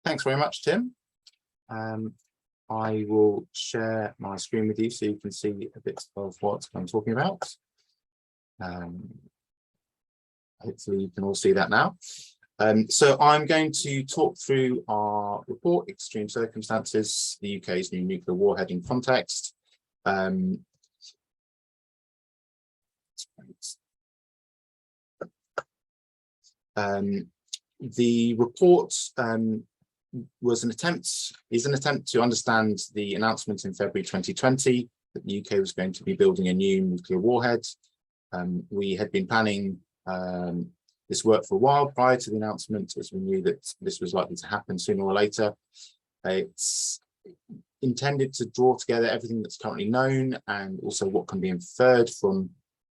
Thanks very much, Tim. I will share my screen with you so you can see a bit of what I'm talking about. Hopefully you can all see that now. So I'm going to talk through our report, Extreme Circumstances, the UK's new nuclear warhead in context. The report is an attempt to understand the announcement in February 2020 that the UK was going to be building a new nuclear warhead. We had been planning this work for a while prior to the announcement, as we knew that this was likely to happen sooner or later. It's intended to draw together everything that's currently known and also what can be inferred from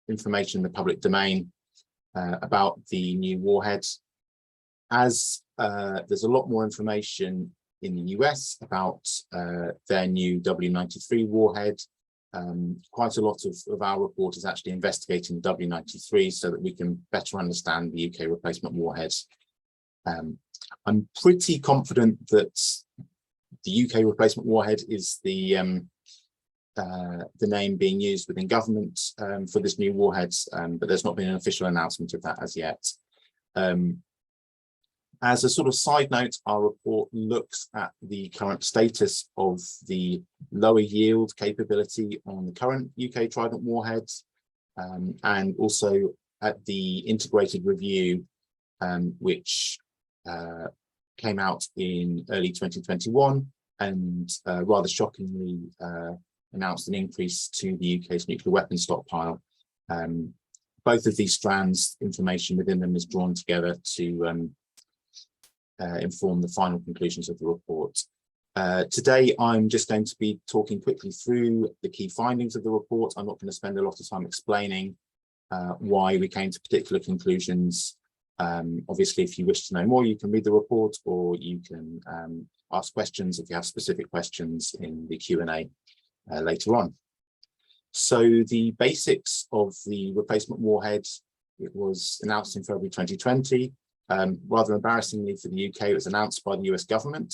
information in the public domain about the new warhead. As there's a lot more information in the US about their new W93 warhead, quite a lot of our report is actually investigating the W93 so that we can better understand the UK replacement warheads. I'm pretty confident that the UK replacement warhead is the name being used within government for this new warhead, but there's not been an official announcement of that as yet. As a sort of side note, our report looks at the current status of the lower yield capability on the current UK Trident warheads, and also at the integrated review, which came out in early 2021 and rather shockingly announced an increase to the UK's nuclear weapons stockpile. Both of these strands, information within them is drawn together to inform the final conclusions of the report. Today, I'm just going to be talking quickly through the key findings of the report. I'm not going to spend a lot of time explaining why we came to particular conclusions. Obviously, if you wish to know more, you can read the report, or you can ask questions if you have specific questions in the Q&A later on. So the basics of the replacement warhead, it was announced in February 2020. Rather embarrassingly for the UK, it was announced by the US government.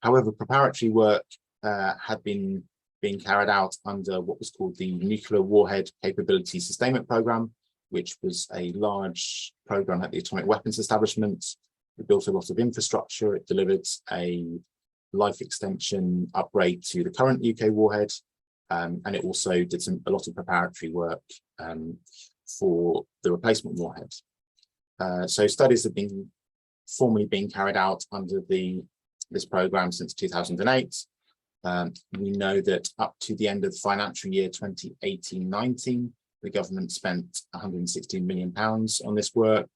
However, preparatory work had been being carried out under what was called the Nuclear Warhead Capability Sustainment Programme, which was a large programme at the Atomic Weapons Establishment. It built a lot of infrastructure. It delivered a life extension upgrade to the current UK warhead, and it also did a lot of preparatory work for the replacement warhead. So studies have been formally being carried out under this programme since 2008. We know that up to the end of the financial year 2018-19, the government spent £116 million on this work.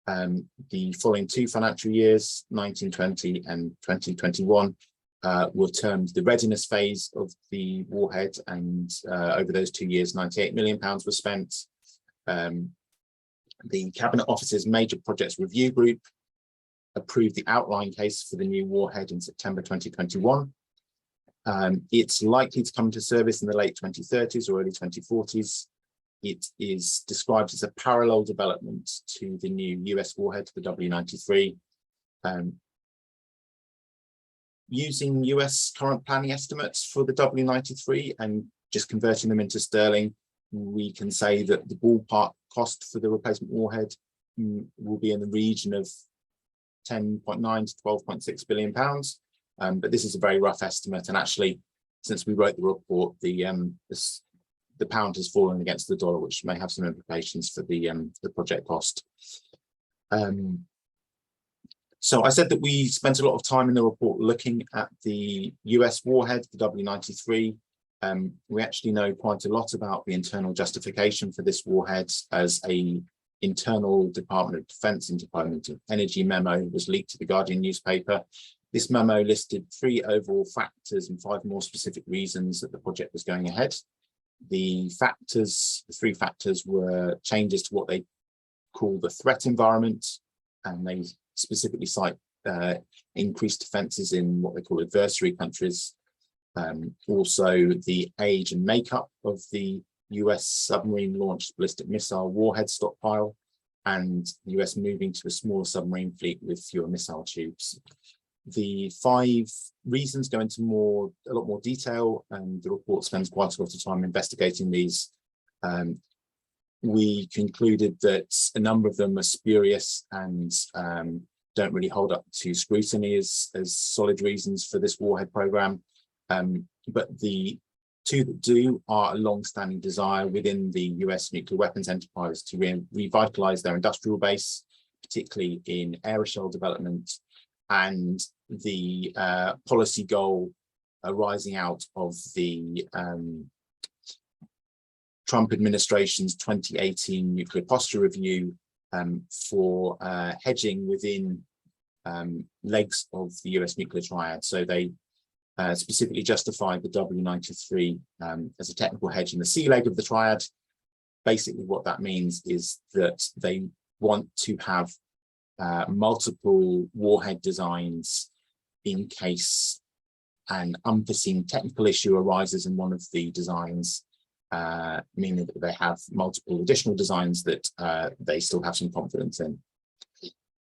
The following two financial years, 1920 and 2021, were termed the readiness phase of the warhead, and over those 2 years, £98 million was spent. The Cabinet Office's Major Projects Review Group approved the outline case for the new warhead in September 2021. It's likely to come into service in the late 2030s or early 2040s. It is described as a parallel development to the new US warhead, the W93. Using US current planning estimates for the W93 and just converting them into sterling, we can say that the ballpark cost for the replacement warhead will be in the region of 10.9 to 12.6 billion pounds. But this is a very rough estimate, and actually, since we wrote the report, the pound has fallen against the dollar, which may have some implications for the project cost. So I said that we spent a lot of time in the report looking at the US warhead, the W93. We actually know quite a lot about the internal justification for this warhead, as an internal Department of Defence and Department of Energy memo was leaked to the Guardian newspaper. This memo listed 3 overall factors and 5 more specific reasons that the project was going ahead. The 3 factors were changes to what they call the threat environment, and they specifically cite increased defences in what they call adversary countries. Also the age and makeup of the US submarine launched ballistic missile warhead stockpile, and the US moving to a smaller submarine fleet with fewer missile tubes. The 5 reasons go into a lot more detail, and the report spends quite a lot of time investigating these. We concluded that a number of them are spurious and don't really hold up to scrutiny as solid reasons for this warhead program. But the 2 that do are a long-standing desire within the US nuclear weapons enterprise to revitalize their industrial base, particularly in aerosol development, and the policy goal arising out of the Trump administration's 2018 nuclear posture review for hedging within legs of the US nuclear triad. So they specifically justified the W93 as a technical hedge in the sea leg of the triad. Basically, what that means is that they want to have multiple warhead designs in case an unforeseen technical issue arises in one of the designs, meaning that they have multiple additional designs that they still have some confidence in.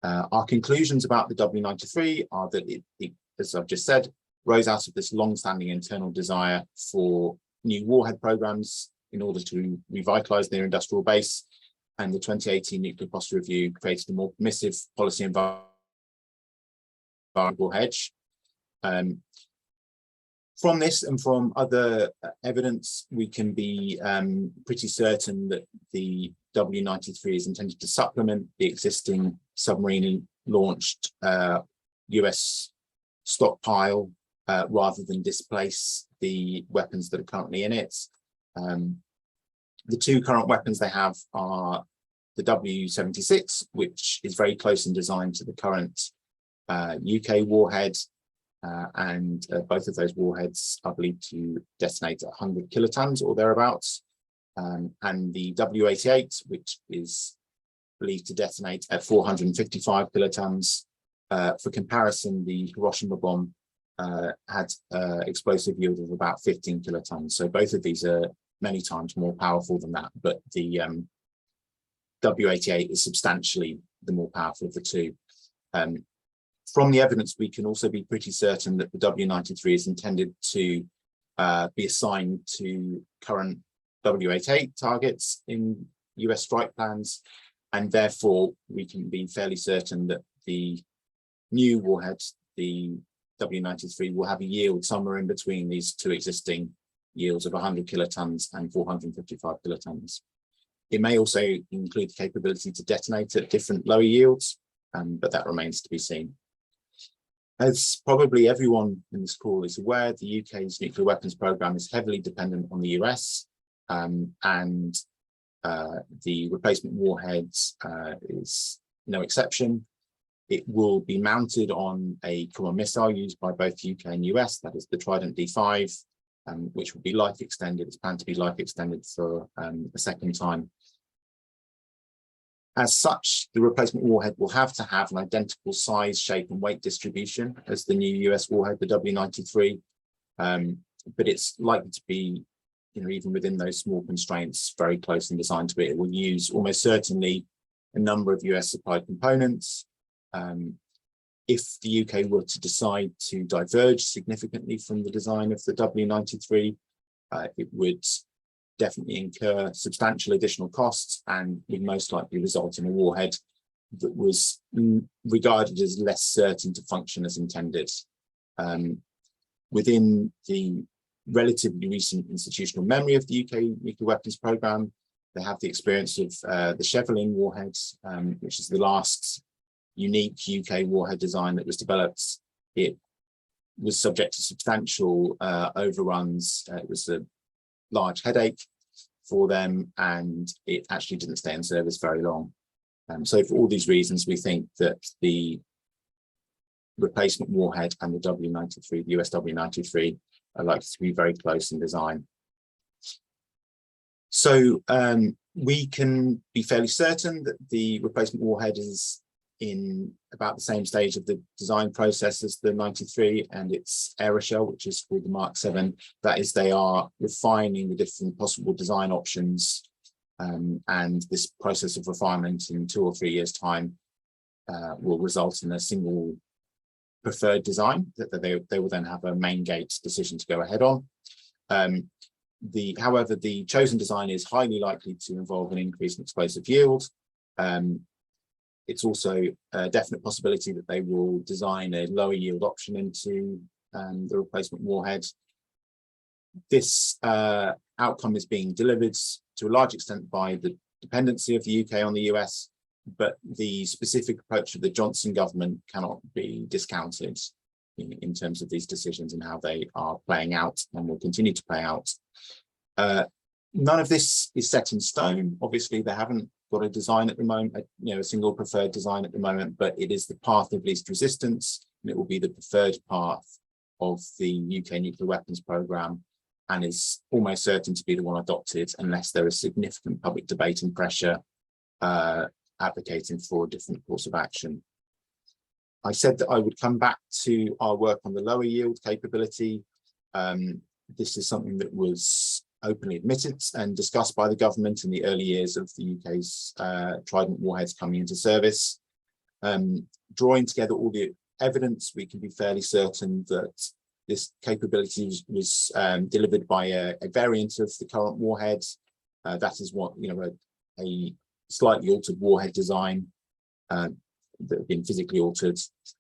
Our conclusions about the W93 are that it, as I've just said, rose out of this long-standing internal desire for new warhead programs in order to revitalize their industrial base, and the 2018 nuclear posture review created a more permissive policy environment hedge. From this and from other evidence, we can be pretty certain that the W93 is intended to supplement the existing submarine-launched US stockpile rather than displace the weapons that are currently in it. The 2 current weapons they have are the W76, which is very close in design to the current UK warhead, and both of those warheads are believed to detonate at 100 kilotons or thereabouts, and the W88, which is believed to detonate at 455 kilotons. For comparison, the Hiroshima bomb had explosive yield of about 15 kilotons. So both of these are many times more powerful than that, but the W88 is substantially the more powerful of the 2. From the evidence, we can also be pretty certain that the W93 is intended to be assigned to current W88 targets in US strike plans, and therefore we can be fairly certain that the new warhead, the W93, will have a yield somewhere in between these 2 existing yields of 100 kilotons and 455 kilotons. It may also include the capability to detonate at different lower yields, but that remains to be seen. As probably everyone in this call is aware, the UK's nuclear weapons program is heavily dependent on the US, and the replacement warheads is no exception. It will be mounted on a common missile used by both UK and US, that is the Trident D5, which will be life extended. It's planned to be life extended for a second time. As such, the replacement warhead will have to have an identical size, shape, and weight distribution as the new US warhead, the W93, but it's likely to be, even within those small constraints, very close in design to it. It will use almost certainly a number of US supplied components. If the UK were to decide to diverge significantly from the design of the W93, it would definitely incur substantial additional costs and would most likely result in a warhead that was regarded as less certain to function as intended. Within the relatively recent institutional memory of the UK nuclear weapons program, they have the experience of the Chevelin warhead, which is the last unique UK warhead design that was developed. It was subject to substantial overruns. It was a large headache for them, and it actually didn't stay in service very long. So for all these reasons, we think that the replacement warhead and the W93, the US W93, are likely to be very close in design. So we can be fairly certain that the replacement warhead is in about the same stage of the design process as the 93 and its aeroshell, which is called the Mark 7. That is, they are refining the different possible design options And this process of refinement in 2 or 3 years' time will result in a single preferred design that they will then have a main gate decision to go ahead on. However, the chosen design is highly likely to involve an increase in explosive yield. It's also a definite possibility that they will design a lower yield option into the replacement warhead. This outcome is being delivered to a large extent by the dependency of the UK on the US, but the specific approach of the Johnson government cannot be discounted in terms of these decisions and how they are playing out and will continue to play out. None of this is set in stone. Obviously, they haven't got a design at the moment, a single preferred design at the moment, but it is the path of least resistance, and it will be the preferred path of the UK nuclear weapons programme, and is almost certain to be the one adopted unless there is significant public debate and pressure advocating for a different course of action. I said that I would come back to our work on the lower yield capability. This is something that was openly admitted and discussed by the government in the early years of the UK's Trident warheads coming into service. Drawing together all the evidence, we can be fairly certain that this capability was delivered by a variant of the current warhead. That is what, a slightly altered warhead design that had been physically altered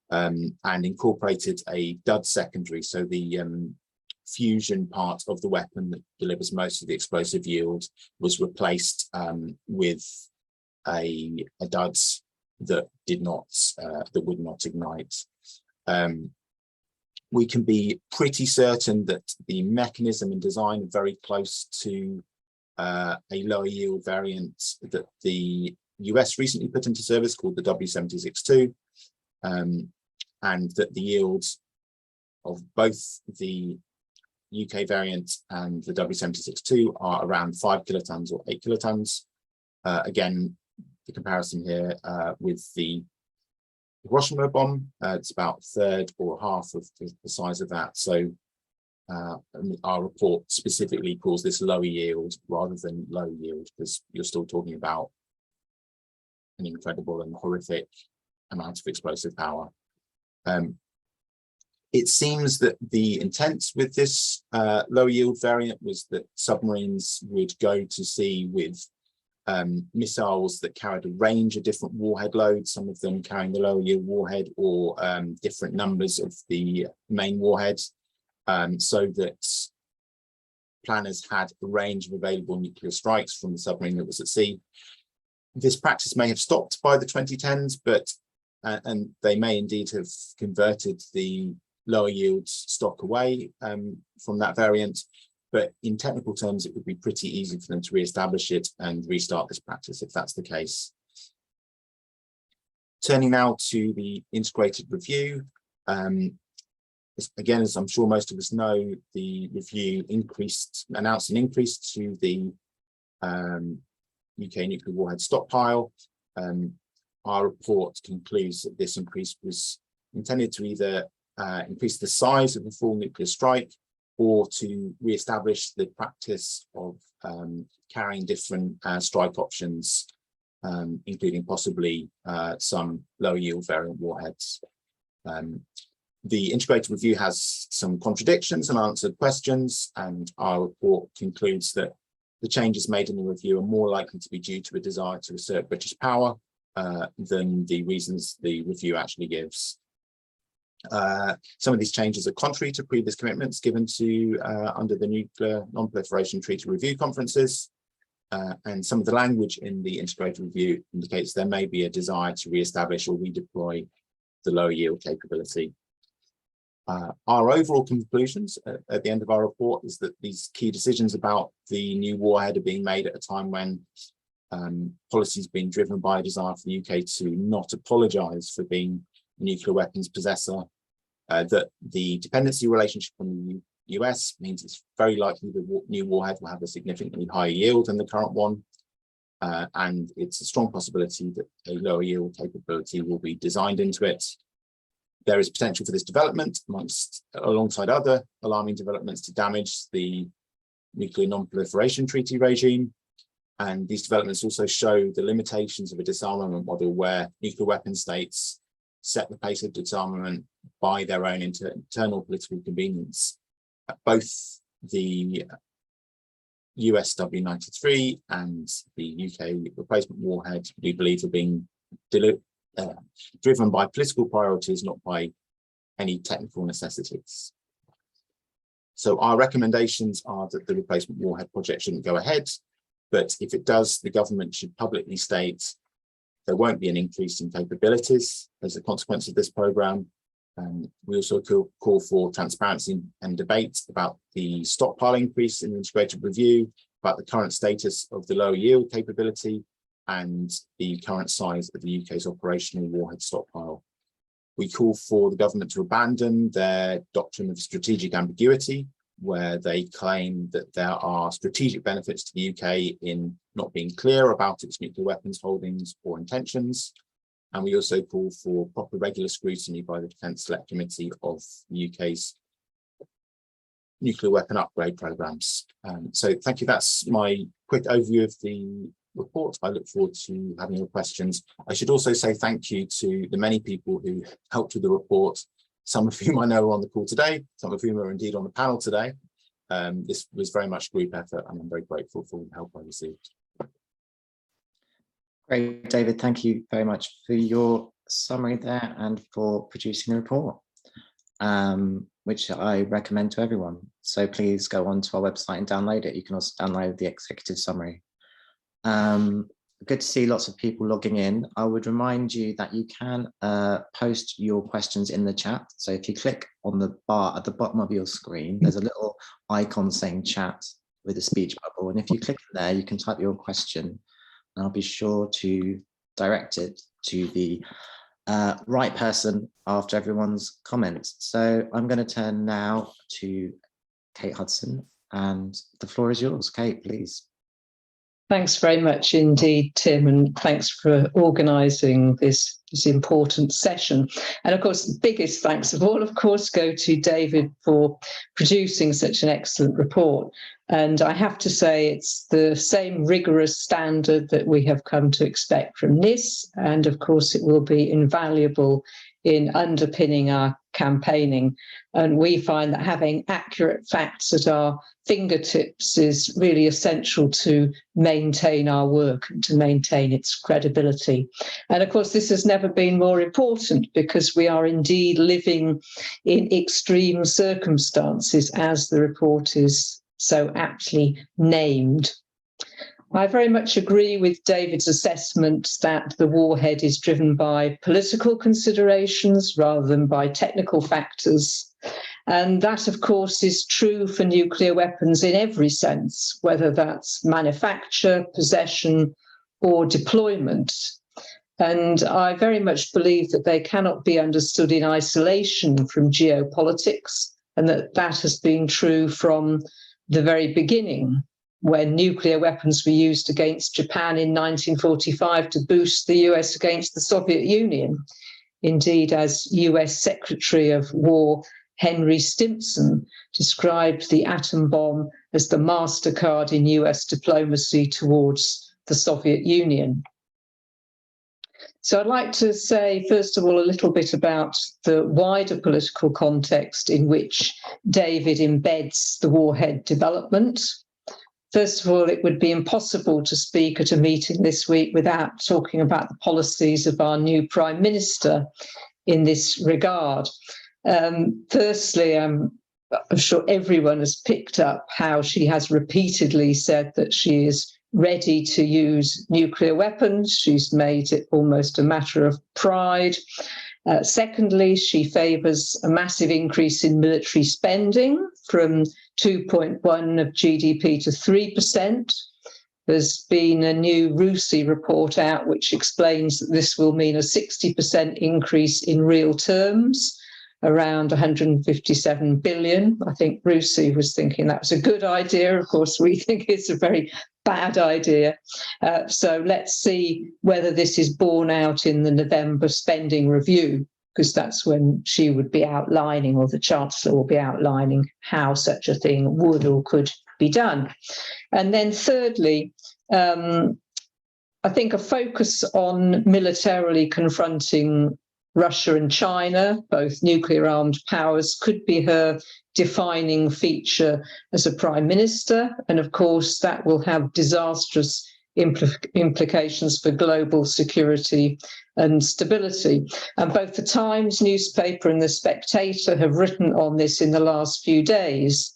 and incorporated a dud secondary. So the fusion part of the weapon that delivers most of the explosive yield was replaced with a dud that would not ignite. We can be pretty certain that the mechanism and design are very close to a lower yield variant that the US recently put into service called the W76-2, and that the yields of both the UK variant and the W76-2 are around 5 kilotons or 8 kilotons. Again, the comparison here with the Hiroshima bomb, it's about a third or half of the size of that. So our report specifically calls this lower yield rather than low yield, because you're still talking about an incredible and horrific amount of explosive power. It seems that the intent with this lower yield variant was that submarines would go to sea with missiles that carried a range of different warhead loads, some of them carrying the lower yield warhead or different numbers of the main warhead, so that planners had a range of available nuclear strikes from the submarine that was at sea. This practice may have stopped by the 2010s, but and they may indeed have converted the lower yield stock away from that variant. But in technical terms, it would be pretty easy for them to re-establish it and restart this practice if that's the case. Turning now to the integrated review. Again, as I'm sure most of us know, the review announced an increase to the UK nuclear warhead stockpile. Our report concludes that this increase was intended to either increase the size of the full nuclear strike or to re-establish the practice of carrying different strike options, including possibly some lower yield variant warheads. The integrated review has some contradictions and unanswered questions, and our report concludes that the changes made in the review are more likely to be due to a desire to assert British power than the reasons the review actually gives. Some of these changes are contrary to previous commitments given to under the Nuclear Non-Proliferation Treaty Review conferences, and some of the language in the integrated review indicates there may be a desire to re-establish or redeploy the lower yield capability. Our overall conclusions at the end of our report is that these key decisions about the new warhead are being made at a time when policy is being driven by a desire for the UK to not apologise for being a nuclear weapons possessor, that the dependency relationship on the US means it's very likely the new warhead will have a significantly higher yield than the current one, and it's a strong possibility that a lower yield capability will be designed into it. There is potential for this development alongside other alarming developments to damage the Nuclear Non-Proliferation Treaty regime. And these developments also show the limitations of a disarmament model where nuclear weapon states set the pace of disarmament by their own internal political convenience. Both the US W93 and the UK replacement warhead, we believe, are being driven by political priorities, not by any technical necessities. So our recommendations are that the replacement warhead project shouldn't go ahead, but if it does, the government should publicly state there won't be an increase in capabilities as a consequence of this programme. We also call for transparency and debate about the stockpile increase in the integrated review, about the current status of the lower yield capability, and the current size of the UK's operational warhead stockpile. We call for the government to abandon their doctrine of strategic ambiguity, where they claim that there are strategic benefits to the UK in not being clear about its nuclear weapons holdings or intentions. And we also call for proper regular scrutiny by the Defence Select Committee of the UK's nuclear weapon upgrade programmes. So thank you. That's my quick overview of the report. I look forward to having your questions. I should also say thank you to the many people who helped with the report, some of whom I know are on the call today, some of whom are indeed on the panel today. This was very much group effort, and I'm very grateful for the help I received. Great, David. Thank you very much for your summary there and for producing the report, which I recommend to everyone. So please go on to our website and download it. You can also download the executive summary. Good to see lots of people logging in. I would remind you that you can post your questions in the chat. So if you click on the bar at the bottom of your screen, there's a little icon saying chat with a speech bubble. And if you click there, you can type your question. And I'll be sure to direct it to the right person after everyone's comments. So I'm going to turn now to Kate Hudson, and the floor is yours. Kate, please. Thanks very much indeed, Tim, and thanks for organising this important session. And of course, the biggest thanks of all, of course, go to David for producing such an excellent report. And I have to say it's the same rigorous standard that we have come to expect from NIS. And of course, it will be invaluable in underpinning our campaigning. And we find that having accurate facts at our fingertips is really essential to maintain our work and to maintain its credibility. And of course, this has never been more important because we are indeed living in extreme circumstances, as the report is so aptly named. I very much agree with David's assessment that the warhead is driven by political considerations rather than by technical factors. And that, of course, is true for nuclear weapons in every sense, whether that's manufacture, possession, or deployment. And I very much believe that they cannot be understood in isolation from geopolitics, and that has been true from the very beginning, when nuclear weapons were used against Japan in 1945 to boost the US against the Soviet Union. Indeed, as US Secretary of War Henry Stimson described the atom bomb as the MasterCard in US diplomacy towards the Soviet Union. So I'd like to say, first of all, a little bit about the wider political context in which David embeds the warhead development. First of all, it would be impossible to speak at a meeting this week without talking about the policies of our new Prime Minister in this regard. Firstly, I'm sure everyone has picked up how she has repeatedly said that she is ready to use nuclear weapons. She's made it almost a matter of pride. Secondly, she favours a massive increase in military spending from 2.1% of GDP to 3%. There's been a new RUSI report out which explains that this will mean a 60% increase in real terms, around 157 billion. I think RUSI was thinking that was a good idea. Of course, we think it's a very bad idea. So let's see whether this is borne out in the November spending review, because that's when she would be outlining, or the Chancellor will be outlining, how such a thing would or could be done. And then thirdly, I think a focus on militarily confronting Russia and China, both nuclear-armed powers, could be her defining feature as a prime minister. And of course, that will have disastrous implications for global security and stability. And both the Times newspaper and the Spectator have written on this in the last few days.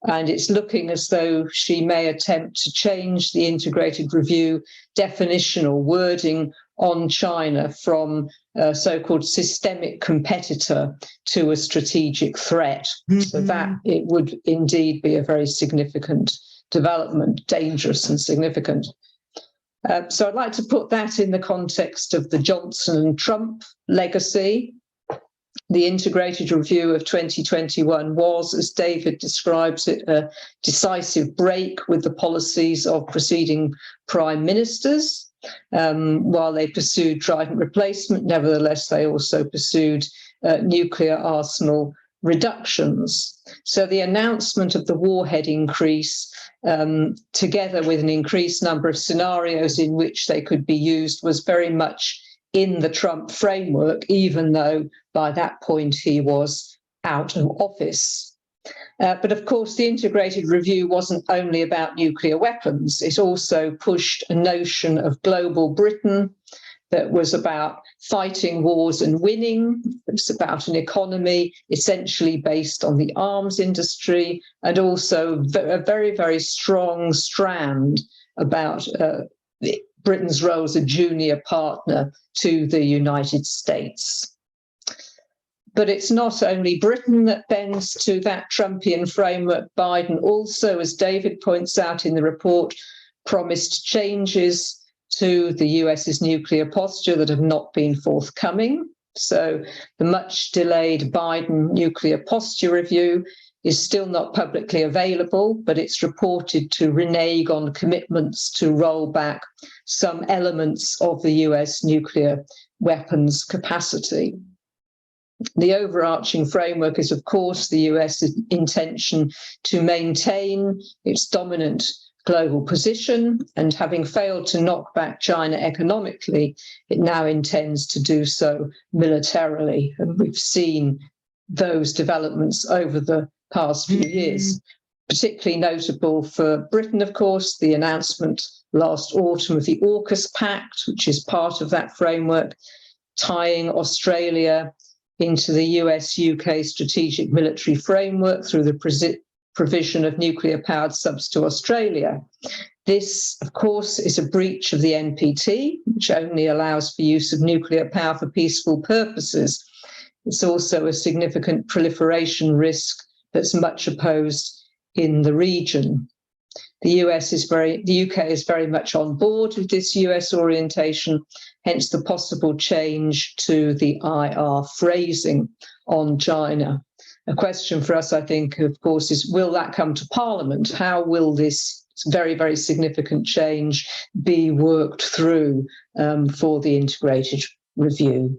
And it's looking as though she may attempt to change the integrated review definitional wording on China from a so-called systemic competitor to a strategic threat. So that it would indeed be a very significant development, dangerous and significant. So I'd like to put that in the context of the Johnson and Trump legacy. The integrated review of 2021 was, as David describes it, a decisive break with the policies of preceding prime ministers. While they pursued Trident replacement, nevertheless, they also pursued nuclear arsenal reductions. So the announcement of the warhead increase, together with an increased number of scenarios in which they could be used, was very much in the Trump framework, even though by that point he was out of office. But of course, the integrated review wasn't only about nuclear weapons. It also pushed a notion of global Britain that was about fighting wars and winning. It's about an economy essentially based on the arms industry, and also a very, very strong strand about Britain's role as a junior partner to the United States. But it's not only Britain that bends to that Trumpian framework. Biden also, as David points out in the report, promised changes to the US's nuclear posture that have not been forthcoming. So the much delayed Biden nuclear posture review is still not publicly available, but it's reported to renege on commitments to roll back some elements of the US nuclear weapons capacity. The overarching framework is, of course, the US's intention to maintain its dominant global position, and having failed to knock back China economically, it now intends to do so militarily. And we've seen those developments over the past few years. Particularly notable for Britain, of course, the announcement last autumn of the AUKUS Pact, which is part of that framework, tying Australia into the US-UK strategic military framework through the provision of nuclear-powered subs to Australia. This, of course, is a breach of the NPT, which only allows for use of nuclear power for peaceful purposes. It's also a significant proliferation risk that's much opposed in the region. The UK is very much on board with this US orientation, hence the possible change to the IR phrasing on China. A question for us, I think, of course, is will that come to Parliament? How will this very, very significant change be worked through for the integrated review?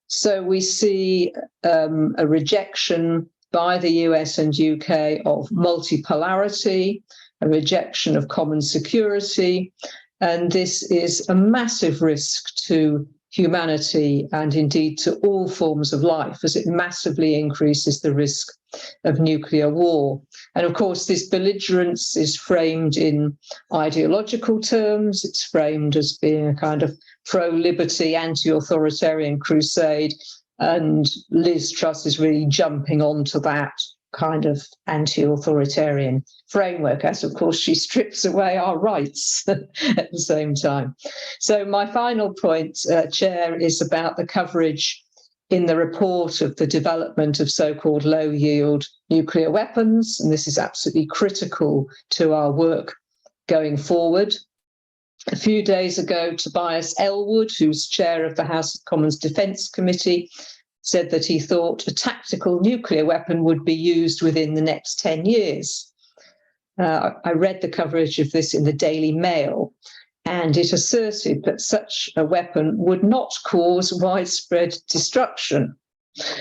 So we see a rejection by the US and UK of multipolarity, a rejection of common security, and this is a massive risk to humanity and indeed to all forms of life, as it massively increases the risk of nuclear war. And of course, this belligerence is framed in ideological terms. It's framed as being a kind of pro-liberty, anti-authoritarian crusade. And Liz Truss is really jumping onto that kind of anti-authoritarian framework, as of course she strips away our rights at the same time. So my final point, Chair, is about the coverage in the report of the development of so-called low-yield nuclear weapons, and this is absolutely critical to our work going forward. A few days ago, Tobias Ellwood, who's chair of the House of Commons Defence Committee, said that he thought a tactical nuclear weapon would be used within the next 10 years. I read the coverage of this in the Daily Mail, and it asserted that such a weapon would not cause widespread destruction.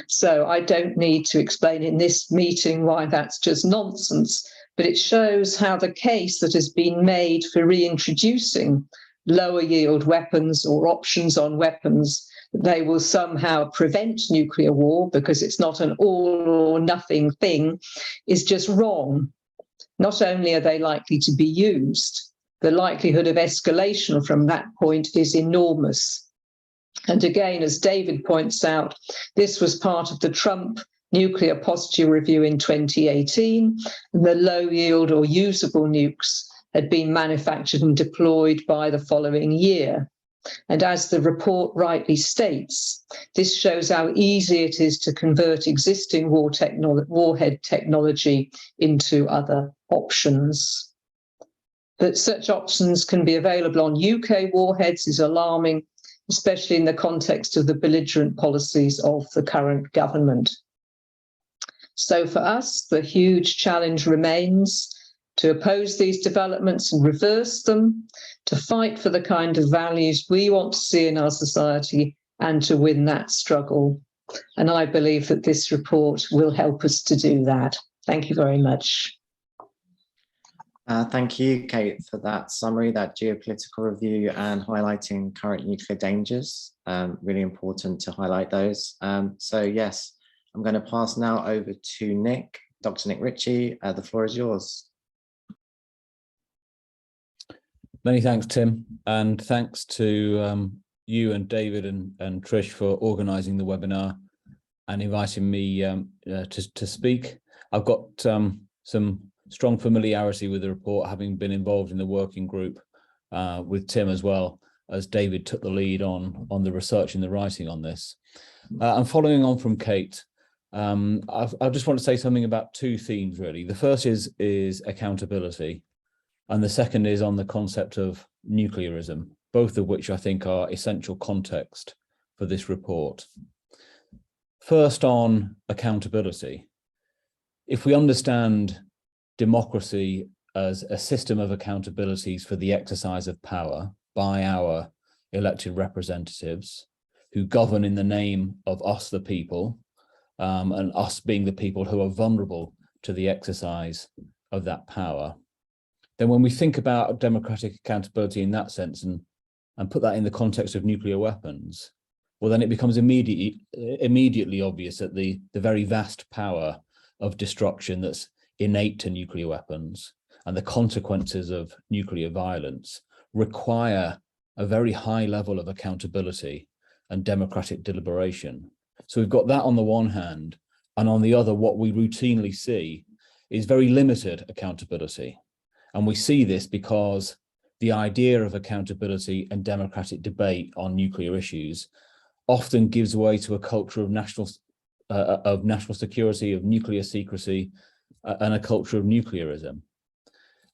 So I don't need to explain in this meeting why that's just nonsense. but it shows how the case that has been made for reintroducing lower yield weapons or options on weapons, they will somehow prevent nuclear war because it's not an all or nothing thing, is just wrong. Not only are they likely to be used, the likelihood of escalation from that point is enormous. And again, as David points out, this was part of the Trump nuclear posture review in 2018. The low yield or usable nukes had been manufactured and deployed by the following year. And as the report rightly states, this shows how easy it is to convert existing warhead technology into other options. That such options can be available on UK warheads is alarming, especially in the context of the belligerent policies of the current government. So for us, the huge challenge remains to oppose these developments and reverse them, to fight for the kind of values we want to see in our society, and to win that struggle. And I believe that this report will help us to do that. Thank you very much. Thank you, Kate, for that summary, that geopolitical review and highlighting current nuclear dangers. Really important to highlight those. So yes, I'm going to pass now over to Nick, Dr. Nick Ritchie. The floor is yours. Many thanks, Tim, and thanks to you and David and Trish for organising the webinar and inviting me to speak. I've got some strong familiarity with the report, having been involved in the working group with Tim, as well as David took the lead on the research and the writing on this. And following on from Kate, I just want to say something about two themes, really. The first is accountability, and the second is on the concept of nuclearism, both of which I think are essential context for this report. First, on accountability. If we understand democracy as a system of accountabilities for the exercise of power by our elected representatives who govern in the name of us, the people, and us being the people who are vulnerable to the exercise of that power, then when we think about democratic accountability in that sense and put that in the context of nuclear weapons, well, then it becomes immediately obvious that the very vast power of destruction that's innate to nuclear weapons and the consequences of nuclear violence require a very high level of accountability and democratic deliberation. So we've got that on the one hand, and on the other, what we routinely see is very limited accountability. And we see this because the idea of accountability and democratic debate on nuclear issues often gives way to a culture of national security, of nuclear secrecy, and a culture of nuclearism.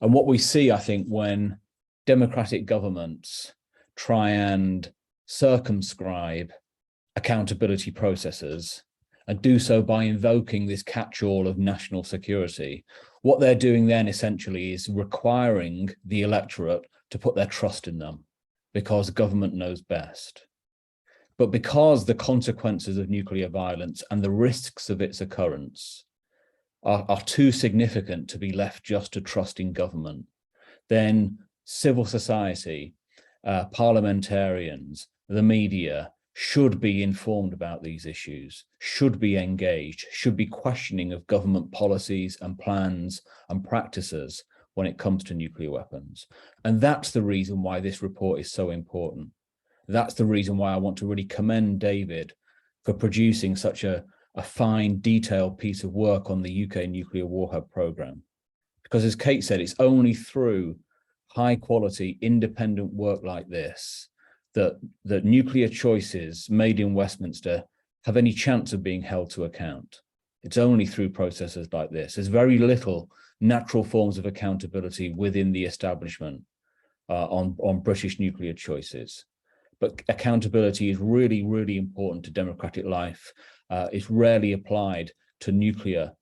And what we see, I think, when democratic governments try and circumscribe accountability processes and do so by invoking this catch-all of national security, what they're doing then essentially is requiring the electorate to put their trust in them because government knows best. But because the consequences of nuclear violence and the risks of its occurrence are too significant to be left just to trust in government, then civil society, parliamentarians, the media should be informed about these issues, should be engaged, should be questioning of government policies and plans and practices when it comes to nuclear weapons. And that's the reason why this report is so important. That's the reason why I want to really commend David for producing such a fine, detailed piece of work on the UK nuclear warhead programme. Because as Kate said, it's only through high quality, independent work like this that nuclear choices made in Westminster have any chance of being held to account. It's only through processes like this. There's very little natural forms of accountability within the establishment on British nuclear choices. But accountability is really, really important to democratic life. It's rarely applied to nuclear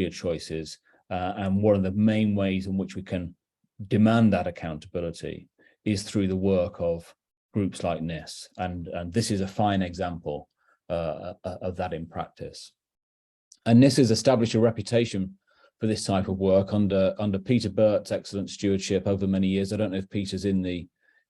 choices. And one of the main ways in which we can demand that accountability is through the work of groups like NIS. And this is a fine example of that in practice. And NIS has established a reputation for this type of work under Peter Burt's excellent stewardship over many years. I don't know if Peter's in the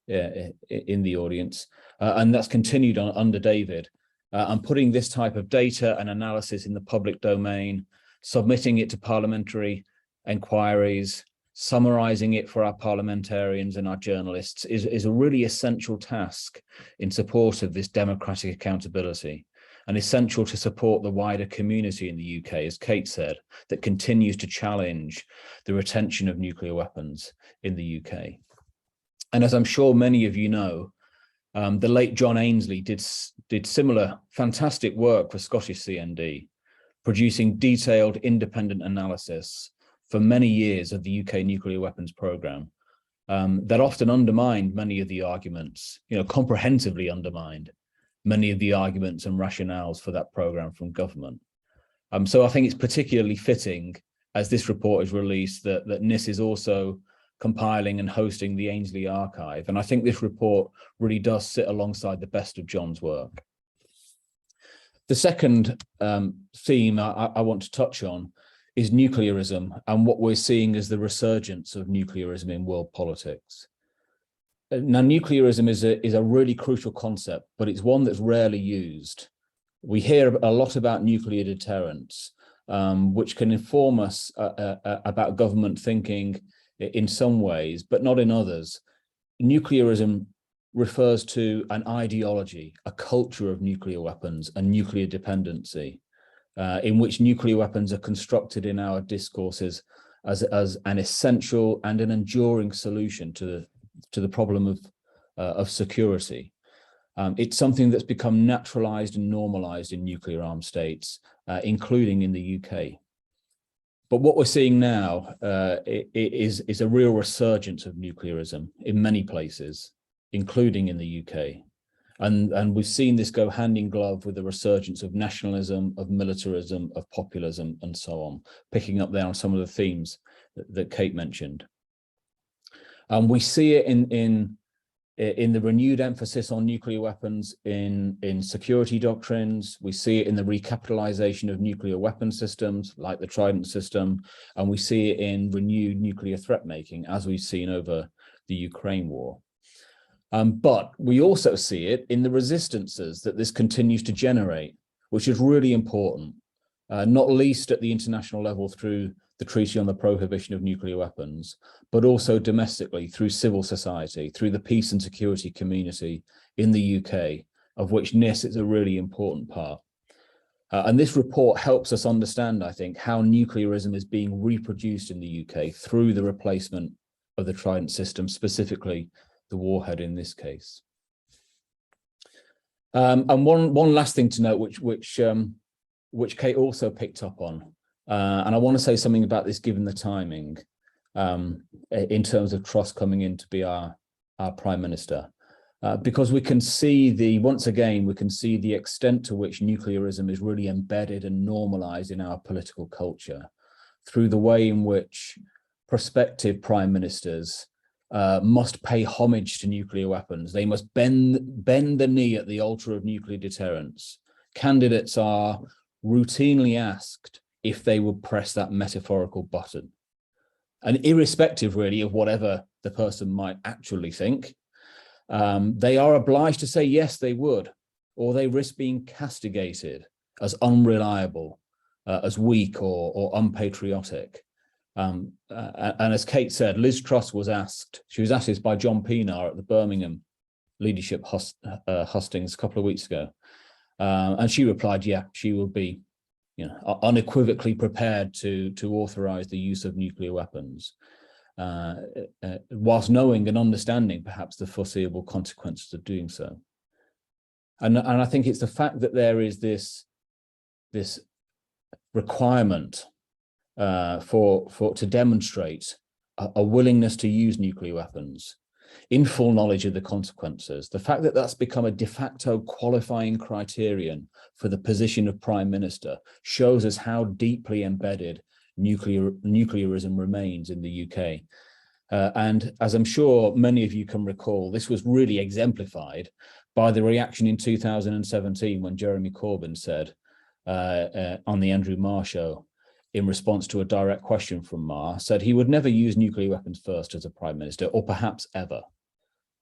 audience, and that's continued on under David. And putting this type of data and analysis in the public domain, submitting it to parliamentary inquiries, summarizing it for our parliamentarians and our journalists is a really essential task in support of this democratic accountability, and essential to support the wider community in the UK, as Kate said, that continues to challenge the retention of nuclear weapons in the UK. And as I'm sure many of you know, the late John Ainsley did similar fantastic work for Scottish CND, producing detailed independent analysis for many years of the UK nuclear weapons programme that often undermined many of the arguments, comprehensively undermined many of the arguments and rationales for that programme from government. So I think it's particularly fitting, as this report is released, that NIS is also compiling and hosting the Ainsley archive. And I think this report really does sit alongside the best of John's work. The second theme I want to touch on is nuclearism and what we're seeing as the resurgence of nuclearism in world politics. Now, nuclearism is a really crucial concept, but it's one that's rarely used. We hear a lot about nuclear deterrence, which can inform us about government thinking in some ways, but not in others. Nuclearism refers to an ideology, a culture of nuclear weapons and nuclear dependency, in which nuclear weapons are constructed in our discourses as an essential and an enduring solution to the problem of security. It's something that's become naturalized and normalized in nuclear armed states, including in the UK. But what we're seeing now is a real resurgence of nuclearism in many places, including in the UK. And we've seen this go hand in glove with the resurgence of nationalism, of militarism, of populism, and so on, picking up there on some of the themes that Kate mentioned. We see it in the renewed emphasis on nuclear weapons in security doctrines. We see it in the recapitalization of nuclear weapon systems like the Trident system, and we see it in renewed nuclear threat making, as we've seen over the Ukraine war. But we also see it in the resistances that this continues to generate, which is really important, not least at the international level through the Treaty on the Prohibition of Nuclear Weapons, but also domestically through civil society, through the peace and security community in the UK, of which NIS is a really important part. And this report helps us understand, I think, how nuclearism is being reproduced in the UK through the replacement of the Trident system, specifically the warhead in this case. And one last thing to note, which Kate also picked up on, and I want to say something about this given the timing, in terms of Truss coming in to be our Prime Minister, because we can see once again, we can see the extent to which nuclearism is really embedded and normalized in our political culture through the way in which prospective Prime Ministers must pay homage to nuclear weapons. They must bend the knee at the altar of nuclear deterrence. Candidates are routinely asked if they would press that metaphorical button. And irrespective really of whatever the person might actually think, they are obliged to say yes, they would, or they risk being castigated as unreliable, as weak or unpatriotic. And as Kate said, Liz Truss was asked, she was asked this by John Pienaar at the Birmingham leadership hustings a couple of weeks ago. And she replied, yeah, she will be unequivocally prepared to authorize the use of nuclear weapons, whilst knowing and understanding perhaps the foreseeable consequences of doing so. And I think it's the fact that there is this requirement to demonstrate a willingness to use nuclear weapons in full knowledge of the consequences. The fact that that's become a de facto qualifying criterion for the position of Prime Minister shows us how deeply embedded nuclearism remains in the UK. And as I'm sure many of you can recall, this was really exemplified by the reaction in 2017 when Jeremy Corbyn said on the Andrew Marr show, in response to a direct question from Marr, said he would never use nuclear weapons first as a prime minister, or perhaps ever.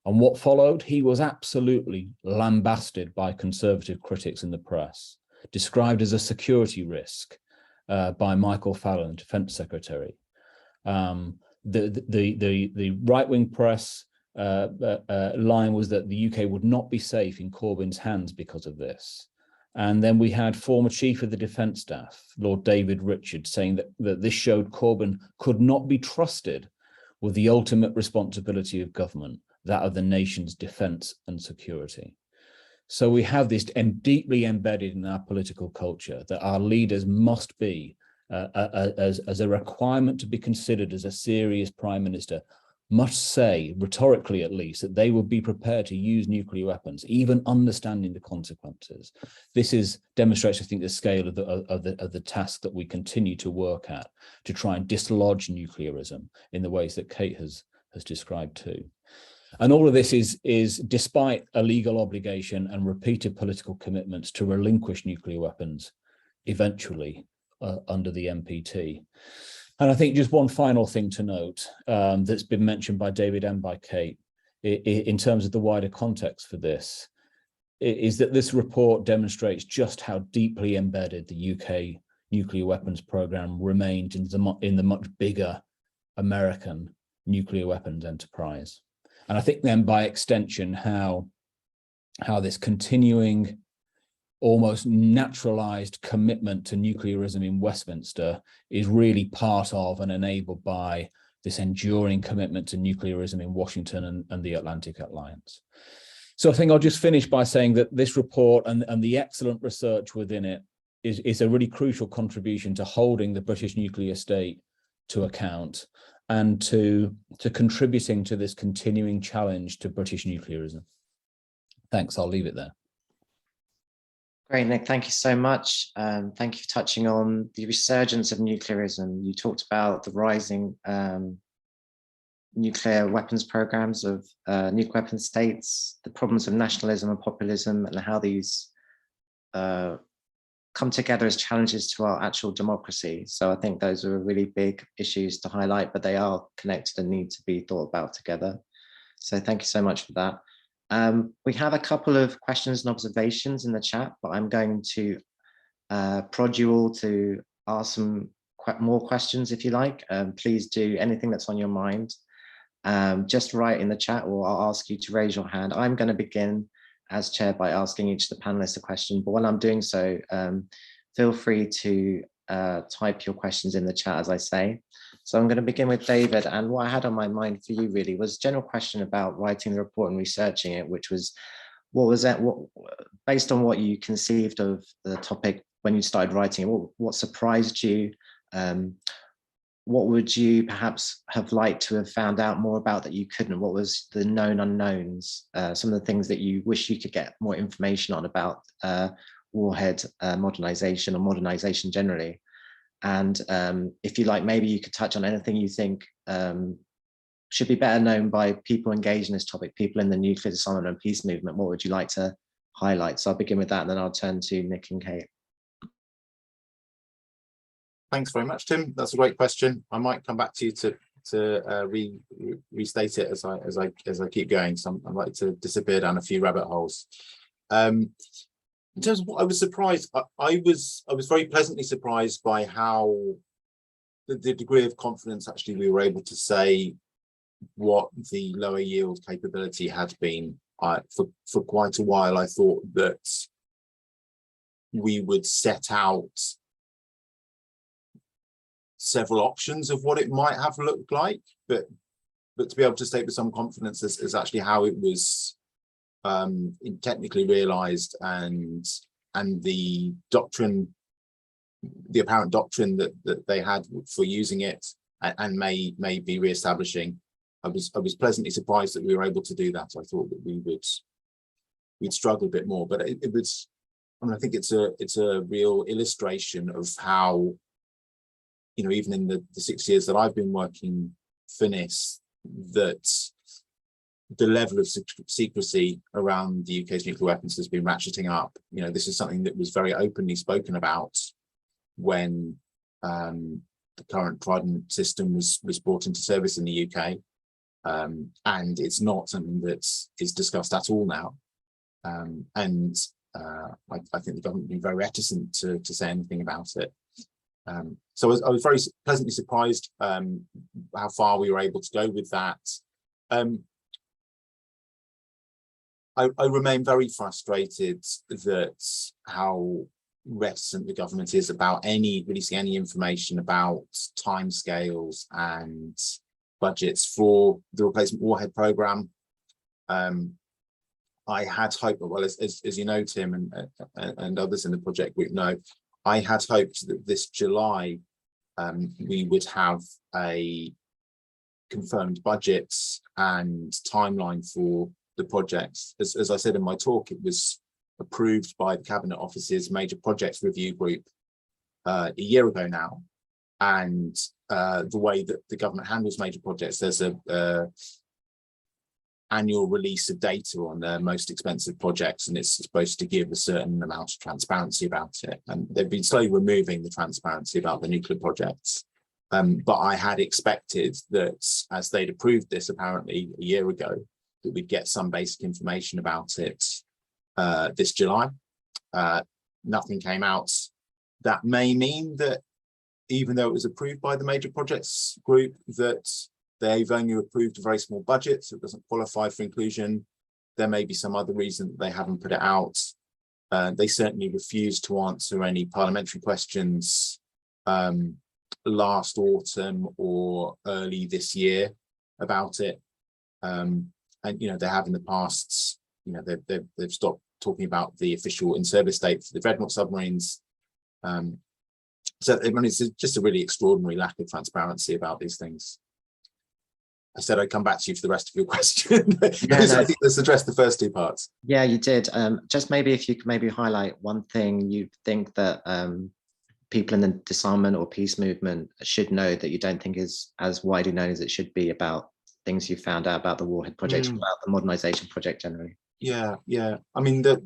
And what followed? He was absolutely lambasted by conservative critics in the press, described as a security risk by Michael Fallon, Defence Secretary. The right-wing press line was that the UK would not be safe in Corbyn's hands because of this. And then we had former Chief of the Defence Staff, Lord David Richards, saying that this showed Corbyn could not be trusted with the ultimate responsibility of government, that of the nation's defence and security. So we have this deeply embedded in our political culture that our leaders must be, as a requirement to be considered as a serious prime minister, must say, rhetorically at least, that they will be prepared to use nuclear weapons, even understanding the consequences. This demonstrates, I think, the scale of the task that we continue to work at to try and dislodge nuclearism in the ways that Kate has described too. And all of this is despite a legal obligation and repeated political commitments to relinquish nuclear weapons eventually under the NPT. And I think just one final thing to note that's been mentioned by David and by Kate in terms of the wider context for this is that this report demonstrates just how deeply embedded the UK nuclear weapons program remained in the much bigger American nuclear weapons enterprise. And I think then by extension, how this continuing, almost naturalized commitment to nuclearism in Westminster is really part of and enabled by this enduring commitment to nuclearism in Washington and the Atlantic Alliance. So I think I'll just finish by saying that this report and the excellent research within it is a really crucial contribution to holding the British nuclear state to account and to contributing to this continuing challenge to British nuclearism. Thanks, I'll leave it there. Great, Nick, thank you so much. Thank you for touching on the resurgence of nuclearism. You talked about the rising nuclear weapons programs of nuclear weapon states, the problems of nationalism and populism, and how these come together as challenges to our actual democracy. So I think those are really big issues to highlight, but they are connected and need to be thought about together. So thank you so much for that. We have a couple of questions and observations in the chat, but I'm going to prod you all to ask some more questions if you like. Please do anything that's on your mind. Just write in the chat, or I'll ask you to raise your hand. I'm going to begin as chair by asking each of the panelists a question, but while I'm doing so, feel free to type your questions in the chat as I say. So I'm going to begin with David, and what I had on my mind for you really was a general question about writing the report and researching it, which was, based on what you conceived of the topic when you started writing it, what surprised you? What would you perhaps have liked to have found out more about that you couldn't? What was the known unknowns? Some of the things that you wish you could get more information on about warhead modernization or modernization generally. And if you like, maybe you could touch on anything you think should be better known by people engaged in this topic, people in the nuclear disarmament and peace movement. What would you like to highlight? So I'll begin with that, and then I'll turn to Nick and Kate. Thanks very much, Tim. That's a great question. I might come back to you to restate it as I keep going. So I'd like to disappear down a few rabbit holes. In terms of what I was surprised, I was very pleasantly surprised by how the degree of confidence actually we were able to say what the lower yield capability had been. For quite a while, I thought that we would set out several options of what it might have looked like, but to be able to state with some confidence is actually how it was technically realized, and the doctrine, the apparent doctrine that they had for using it and may be re-establishing. I was pleasantly surprised that we were able to do that. I thought that we'd struggle a bit more, but it was, I mean, I think it's a real illustration of how, you know, even in the 6 years that I've been working for NIST, that the level of secrecy around the UK's nuclear weapons has been ratcheting up. You know, this is something that was very openly spoken about when the current Trident system was brought into service in the UK, and it's not something that is discussed at all now. I think the government would be very reticent to say anything about it. So I was very pleasantly surprised how far we were able to go with that. I remain very frustrated that how reticent the government is about releasing any information about timescales and budgets for the replacement warhead program. I had hoped, well, as you know, Tim, and others in the project group know, I had hoped that this July we would have a confirmed budget and timeline for the projects. As I said in my talk, it was approved by the Cabinet Office's Major Projects Review Group a year ago now. And the way that the government handles major projects, there's a annual release of data on their most expensive projects, and it's supposed to give a certain amount of transparency about it. And they've been slowly removing the transparency about the nuclear projects. But I had expected that as they'd approved this apparently a year ago, that we'd get some basic information about it this July. Nothing came out. That may mean that even though it was approved by the Major Projects Group, that they've only approved a very small budget, so it doesn't qualify for inclusion. There may be some other reason that they haven't put it out. They certainly refused to answer any parliamentary questions last autumn or early this year about it. And they have in the past, they've stopped talking about the official in-service date for the Dreadnought submarines. So I mean, it's just a really extraordinary lack of transparency about these things. I said I'd come back to you for the rest of your question. Yeah, no. I think let's address the first two parts. Yeah, you did. Just maybe if you could maybe highlight one thing you think that people in the disarmament or peace movement should know that you don't think is as widely known as it should be about things you found out about the Warhead project, about the modernization project generally. Yeah. I mean, the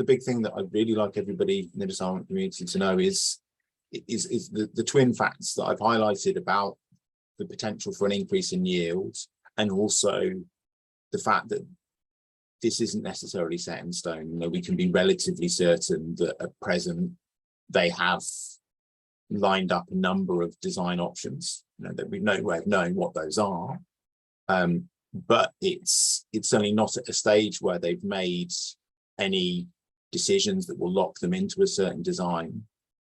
big thing that I'd really like everybody in the disarmament community to know is the twin facts that I've highlighted about the potential for an increase in yield, and also the fact that this isn't necessarily set in stone. We can be relatively certain that at present they have lined up a number of design options, that we've no way of knowing what those are. But it's certainly not at a stage where they've made any decisions that will lock them into a certain design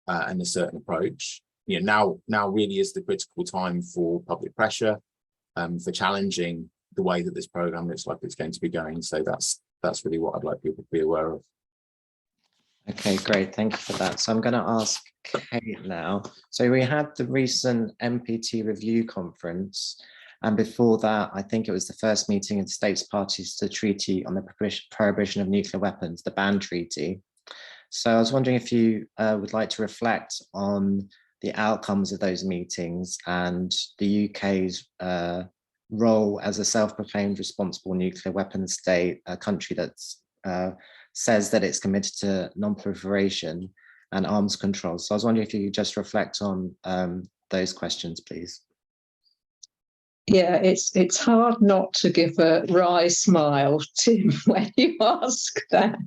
and a certain approach. Now really is the critical time for public pressure, for challenging the way that this program looks like it's going to be going. So that's really what I'd like people to be aware of. Okay, great. Thank you for that. So I'm going to ask Kate now. So we had the recent MPT review conference, and before that, I think it was the first meeting of the states parties to the Treaty on the Prohibition of Nuclear Weapons, the ban treaty. So I was wondering if you would like to reflect on the outcomes of those meetings and the UK's role as a self-proclaimed responsible nuclear weapons state, a country that says that it's committed to non-proliferation and arms control. So I was wondering if you could just reflect on those questions, please. Yeah, it's hard not to give a wry smile, Tim, when you ask that.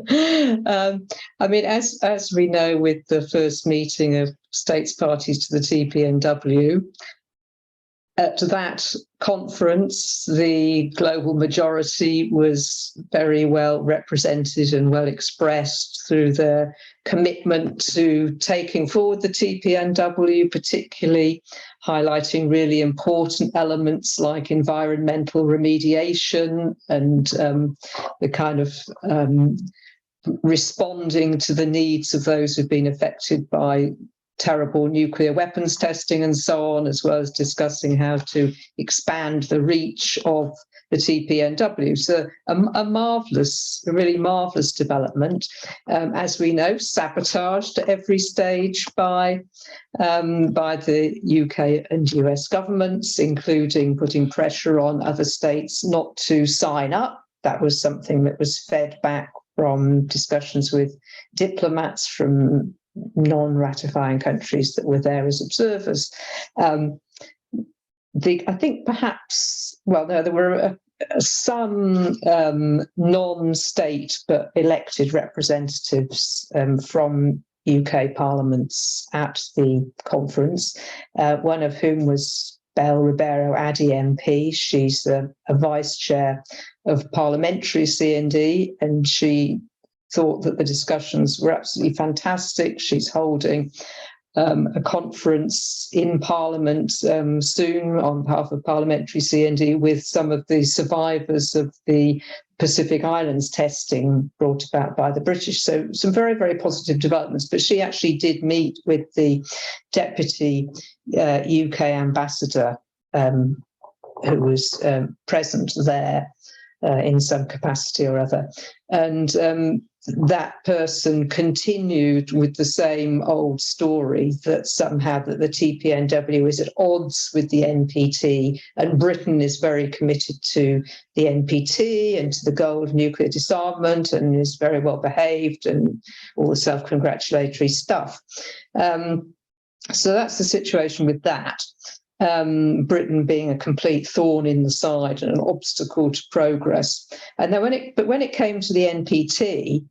I mean, as we know, with the first meeting of states parties to the TPNW, at that conference, the global majority was very well represented and well expressed through their commitment to taking forward the TPNW, particularly highlighting really important elements like environmental remediation and the kind of responding to the needs of those who've been affected by terrible nuclear weapons testing and so on, as well as discussing how to expand the reach of the TPNW. So a really marvellous development, as we know, sabotaged at every stage by the UK and US governments, including putting pressure on other states not to sign up. That was something that was fed back from discussions with diplomats from non-ratifying countries that were there as observers. I think perhaps, well, no, there were some non-state but elected representatives from UK parliaments at the conference, one of whom was Belle Ribeiro Addy MP. She's a vice chair of parliamentary C&D, and she thought that the discussions were absolutely fantastic. She's holding a conference in Parliament soon on behalf of parliamentary C&D with some of the survivors of the Pacific Islands testing brought about by the British. So some very, very positive developments. But she actually did meet with the deputy UK ambassador who was present there in some capacity or other. And that person continued with the same old story that somehow that the TPNW is at odds with the NPT, and Britain is very committed to the NPT and to the goal of nuclear disarmament and is very well behaved and all the self-congratulatory stuff. So that's the situation with that. Britain being a complete thorn in the side and an obstacle to progress. And then when it came to the NPT,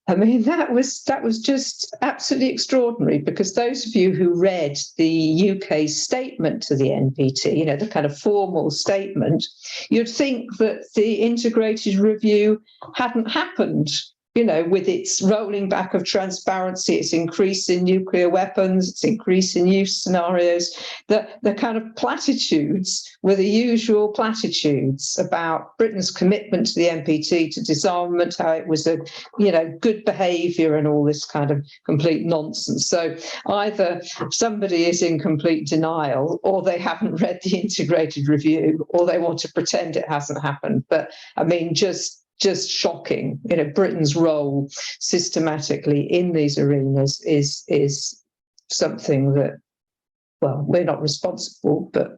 I mean, that was just absolutely extraordinary, because those of you who read the UK statement to the NPT, you know, the kind of formal statement, you'd think that the integrated review hadn't happened. You know, with its rolling back of transparency, its increase in nuclear weapons, its increase in use scenarios, the kind of platitudes were the usual platitudes about Britain's commitment to the NPT, to disarmament, how it was a, you know, good behaviour and all this kind of complete nonsense. So either somebody is in complete denial, or they haven't read the integrated review, or they want to pretend it hasn't happened. But I mean, just shocking. You know, Britain's role systematically in these arenas is something that, well, we're not responsible, but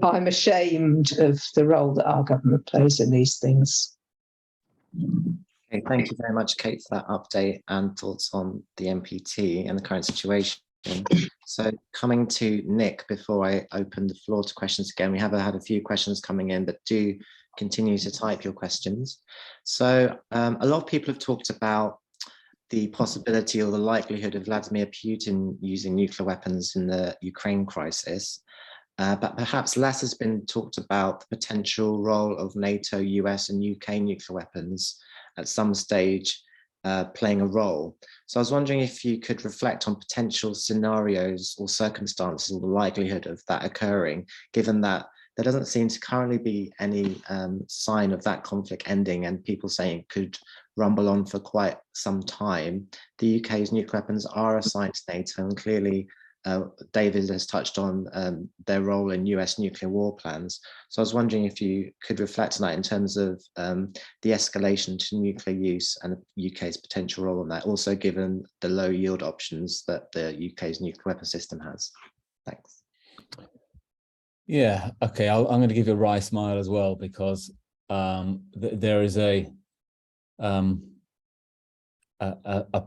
I'm ashamed of the role that our government plays in these things. Okay, thank you very much, Kate, for that update and thoughts on the NPT and the current situation. So coming to Nick, before I open the floor to questions again, we have had a few questions coming in, but do continue to type your questions. So a lot of people have talked about the possibility or the likelihood of Vladimir Putin using nuclear weapons in the Ukraine crisis, but perhaps less has been talked about the potential role of NATO, US and UK nuclear weapons at some stage playing a role. So I was wondering if you could reflect on potential scenarios or circumstances or the likelihood of that occurring, given that there doesn't seem to currently be any sign of that conflict ending, and people saying it could rumble on for quite some time. The UK's nuclear weapons are assigned to NATO, and clearly David has touched on their role in US nuclear war plans. So I was wondering if you could reflect on that in terms of the escalation to nuclear use and the UK's potential role in that, also given the low yield options that the UK's nuclear weapon system has. Thanks. Yeah, okay, I'm going to give you a wry smile as well, because there is a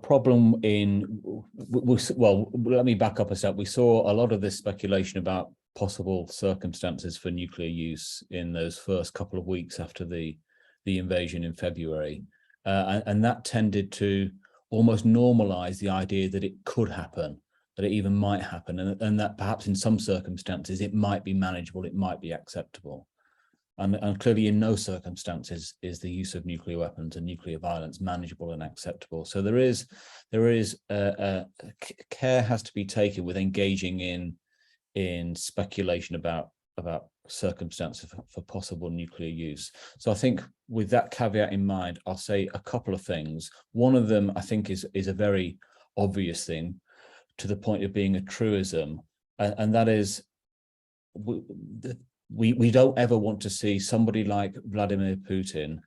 problem in, well, let me back up a step. We saw a lot of this speculation about possible circumstances for nuclear use in those first couple of weeks after the invasion in February, and that tended to almost normalize the idea that it could happen, that it even might happen, and that perhaps in some circumstances it might be manageable, it might be acceptable. And clearly in no circumstances is the use of nuclear weapons and nuclear violence manageable and acceptable. So there is care has to be taken with engaging in speculation about circumstances for possible nuclear use. So I think with that caveat in mind, I'll say a couple of things. One of them I think is a very obvious thing, to the point of being a truism, and that is we don't ever want to see somebody like Vladimir Putin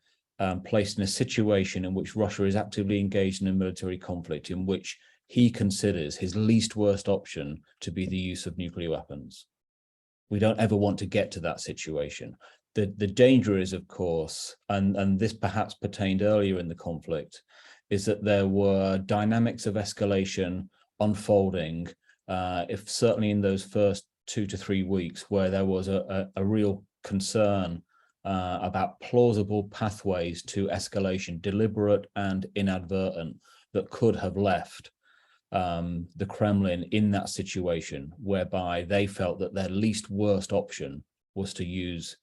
placed in a situation in which Russia is actively engaged in a military conflict in which he considers his least worst option to be the use of nuclear weapons. We don't ever want to get to that situation. The danger is, of course, and this perhaps pertained earlier in the conflict, is that there were dynamics of escalation unfolding, if certainly in those first 2 to 3 weeks, where there was a real concern about plausible pathways to escalation, deliberate and inadvertent, that could have left the Kremlin in that situation, whereby they felt that their least worst option was to use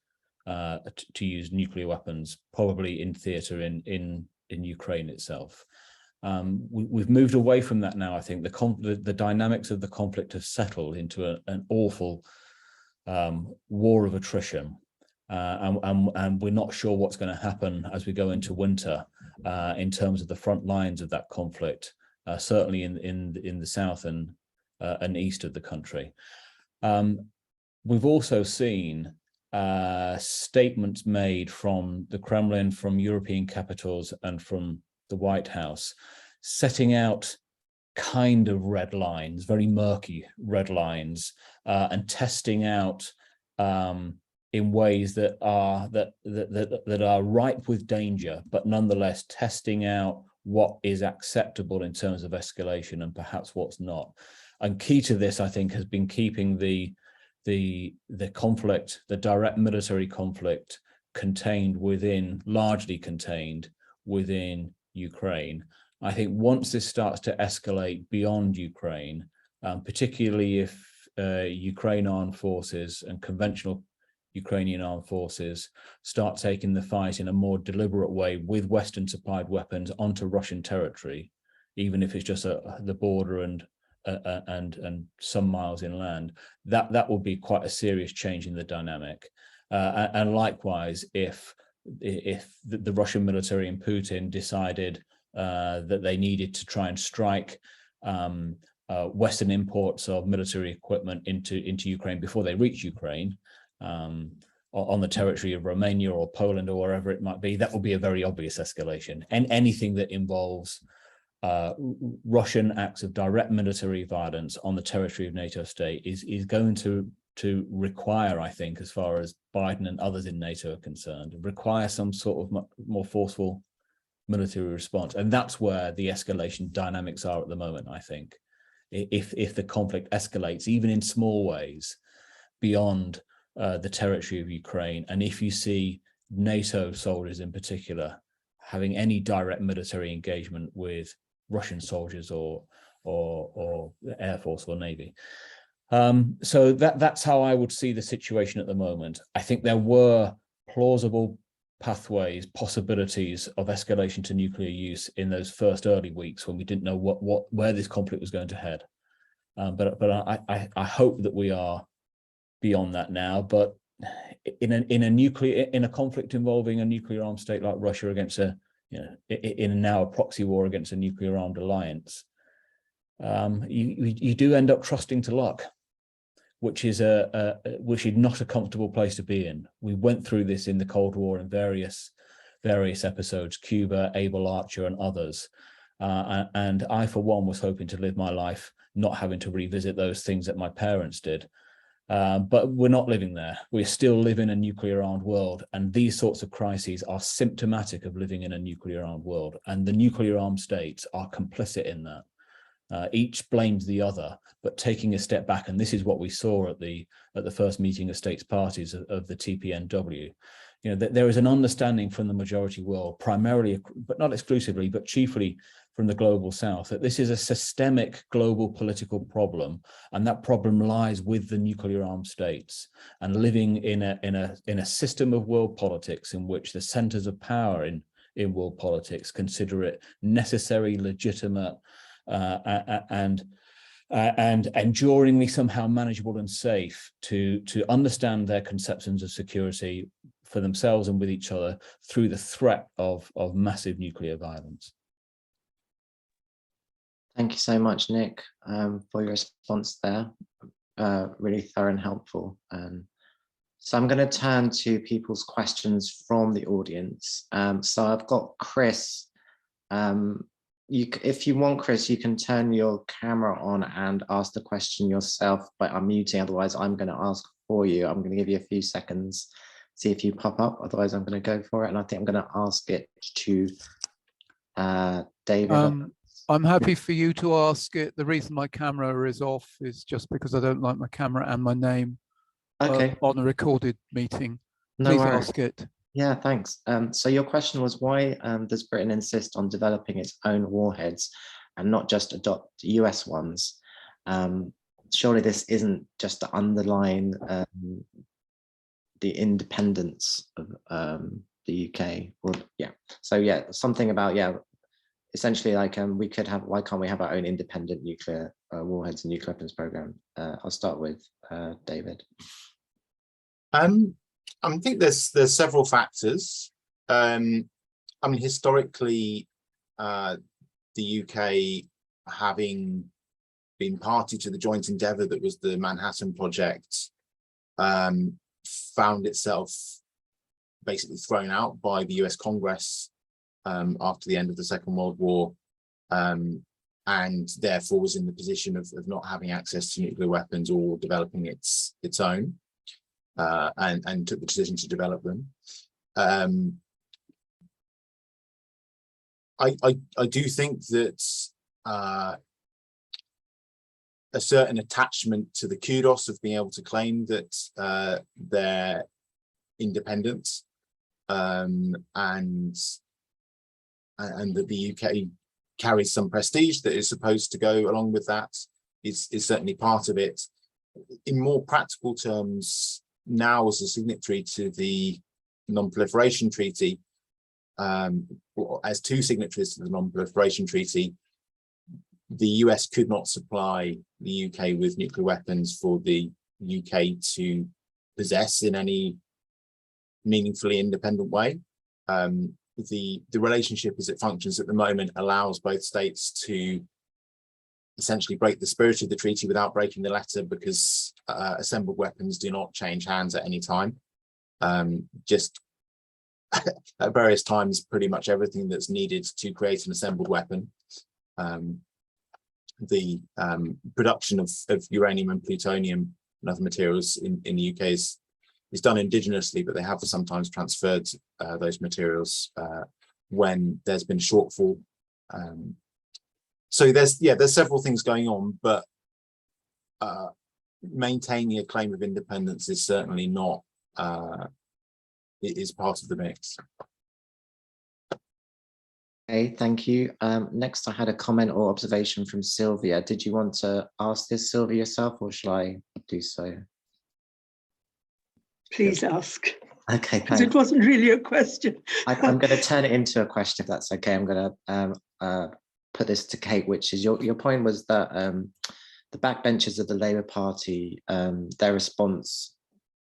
nuclear weapons, probably in theater in Ukraine itself. We've moved away from that now. I think the dynamics of the conflict have settled into an awful war of attrition, and we're not sure what's going to happen as we go into winter in terms of the front lines of that conflict, certainly in the south and east of the country. We've also seen statements made from the Kremlin, from European capitals, and from the White House, setting out kind of red lines, very murky red lines, and testing out in ways that are ripe with danger, but nonetheless testing out what is acceptable in terms of escalation and perhaps what's not. And key to this, I think, has been keeping the conflict, the direct military conflict, largely contained within Ukraine. I think once this starts to escalate beyond Ukraine, particularly if Ukraine armed forces and conventional Ukrainian armed forces start taking the fight in a more deliberate way with Western supplied weapons onto Russian territory, even if it's just the border and some miles inland, that will be quite a serious change in the dynamic. And likewise, if the Russian military and Putin decided that they needed to try and strike Western imports of military equipment into Ukraine before they reach Ukraine, on the territory of Romania or Poland or wherever it might be, that will be a very obvious escalation. And anything that involves Russian acts of direct military violence on the territory of NATO state is going to require, I think, as far as Biden and others in NATO are concerned, require some sort of more forceful military response. And that's where the escalation dynamics are at the moment, I think. If the conflict escalates, even in small ways, beyond the territory of Ukraine, and if you see NATO soldiers in particular having any direct military engagement with Russian soldiers or Air Force or Navy. So that's how I would see the situation at the moment. I think there were plausible pathways, possibilities of escalation to nuclear use in those first early weeks when we didn't know where this conflict was going to head. But I hope that we are beyond that now. But in a conflict involving a nuclear armed state like Russia against in now a proxy war against a nuclear armed alliance, you do end up trusting to luck, which is not a comfortable place to be in. We went through this in the Cold War in various episodes, Cuba, Able Archer, and others. And I, for one, was hoping to live my life not having to revisit those things that my parents did. But we're not living there. We still live in a nuclear armed world, and these sorts of crises are symptomatic of living in a nuclear armed world, and the nuclear armed states are complicit in that. Each blames the other, but taking a step back, and this is what we saw at the first meeting of states parties of the TPNW. There is an understanding from the majority world, primarily, but not exclusively, but chiefly from the global south, that this is a systemic global political problem, and that problem lies with the nuclear armed states, and living in a system of world politics in which the centers of power in world politics consider it necessary, legitimate, and enduringly somehow manageable and safe to understand their conceptions of security for themselves and with each other through the threat of massive nuclear violence. Thank you so much, Nick, for your response there. Really thorough and helpful. So I'm going to turn to people's questions from the audience. So I've got Chris. If you want, Chris, you can turn your camera on and ask the question yourself by unmuting. Otherwise, I'm going to ask for you. I'm going to give you a few seconds, see if you pop up. Otherwise, I'm going to go for it. And I think I'm going to ask it to David. I'm happy for you to ask it. The reason my camera is off is just because I don't like my camera and my name on a recorded meeting. Please ask it. Yeah, thanks. So your question was, why does Britain insist on developing its own warheads and not just adopt US ones? Surely this isn't just to underline the independence of the UK. So something about essentially like we could have, why can't we have our own independent nuclear warheads and nuclear weapons program? I'll start with David. I think there's several factors. I mean, historically, the UK, having been party to the joint endeavour that was the Manhattan Project, found itself basically thrown out by the US Congress after the end of the Second World War, and therefore was in the position of not having access to nuclear weapons or developing its own, and took the decision to develop them. I do think that a certain attachment to the kudos of being able to claim that they're independent, and that the UK carries some prestige that is supposed to go along with that is certainly part of it. In more practical terms, now as a signatory to the Non-Proliferation Treaty, as two signatories to the Non-Proliferation Treaty, the US could not supply the UK with nuclear weapons for the UK to possess in any meaningfully independent way. The relationship as it functions at the moment allows both states to essentially break the spirit of the treaty without breaking the letter, because assembled weapons do not change hands at any time. Just at various times, pretty much everything that's needed to create an assembled weapon. The production of uranium and plutonium and other materials in the UK is done indigenously, but they have sometimes transferred those materials when there's been a shortfall. So there's several things going on, but maintaining a claim of independence is certainly not, it is part of the mix. Okay, thank you. Next, I had a comment or observation from Sylvia. Did you want to ask this, Sylvia, yourself, or shall I do so? Please ask. Okay, because it wasn't really a question. I'm going to turn it into a question, if that's okay. I'm going to put this to Kate, which is your point was that the backbenchers of the Labour Party, their response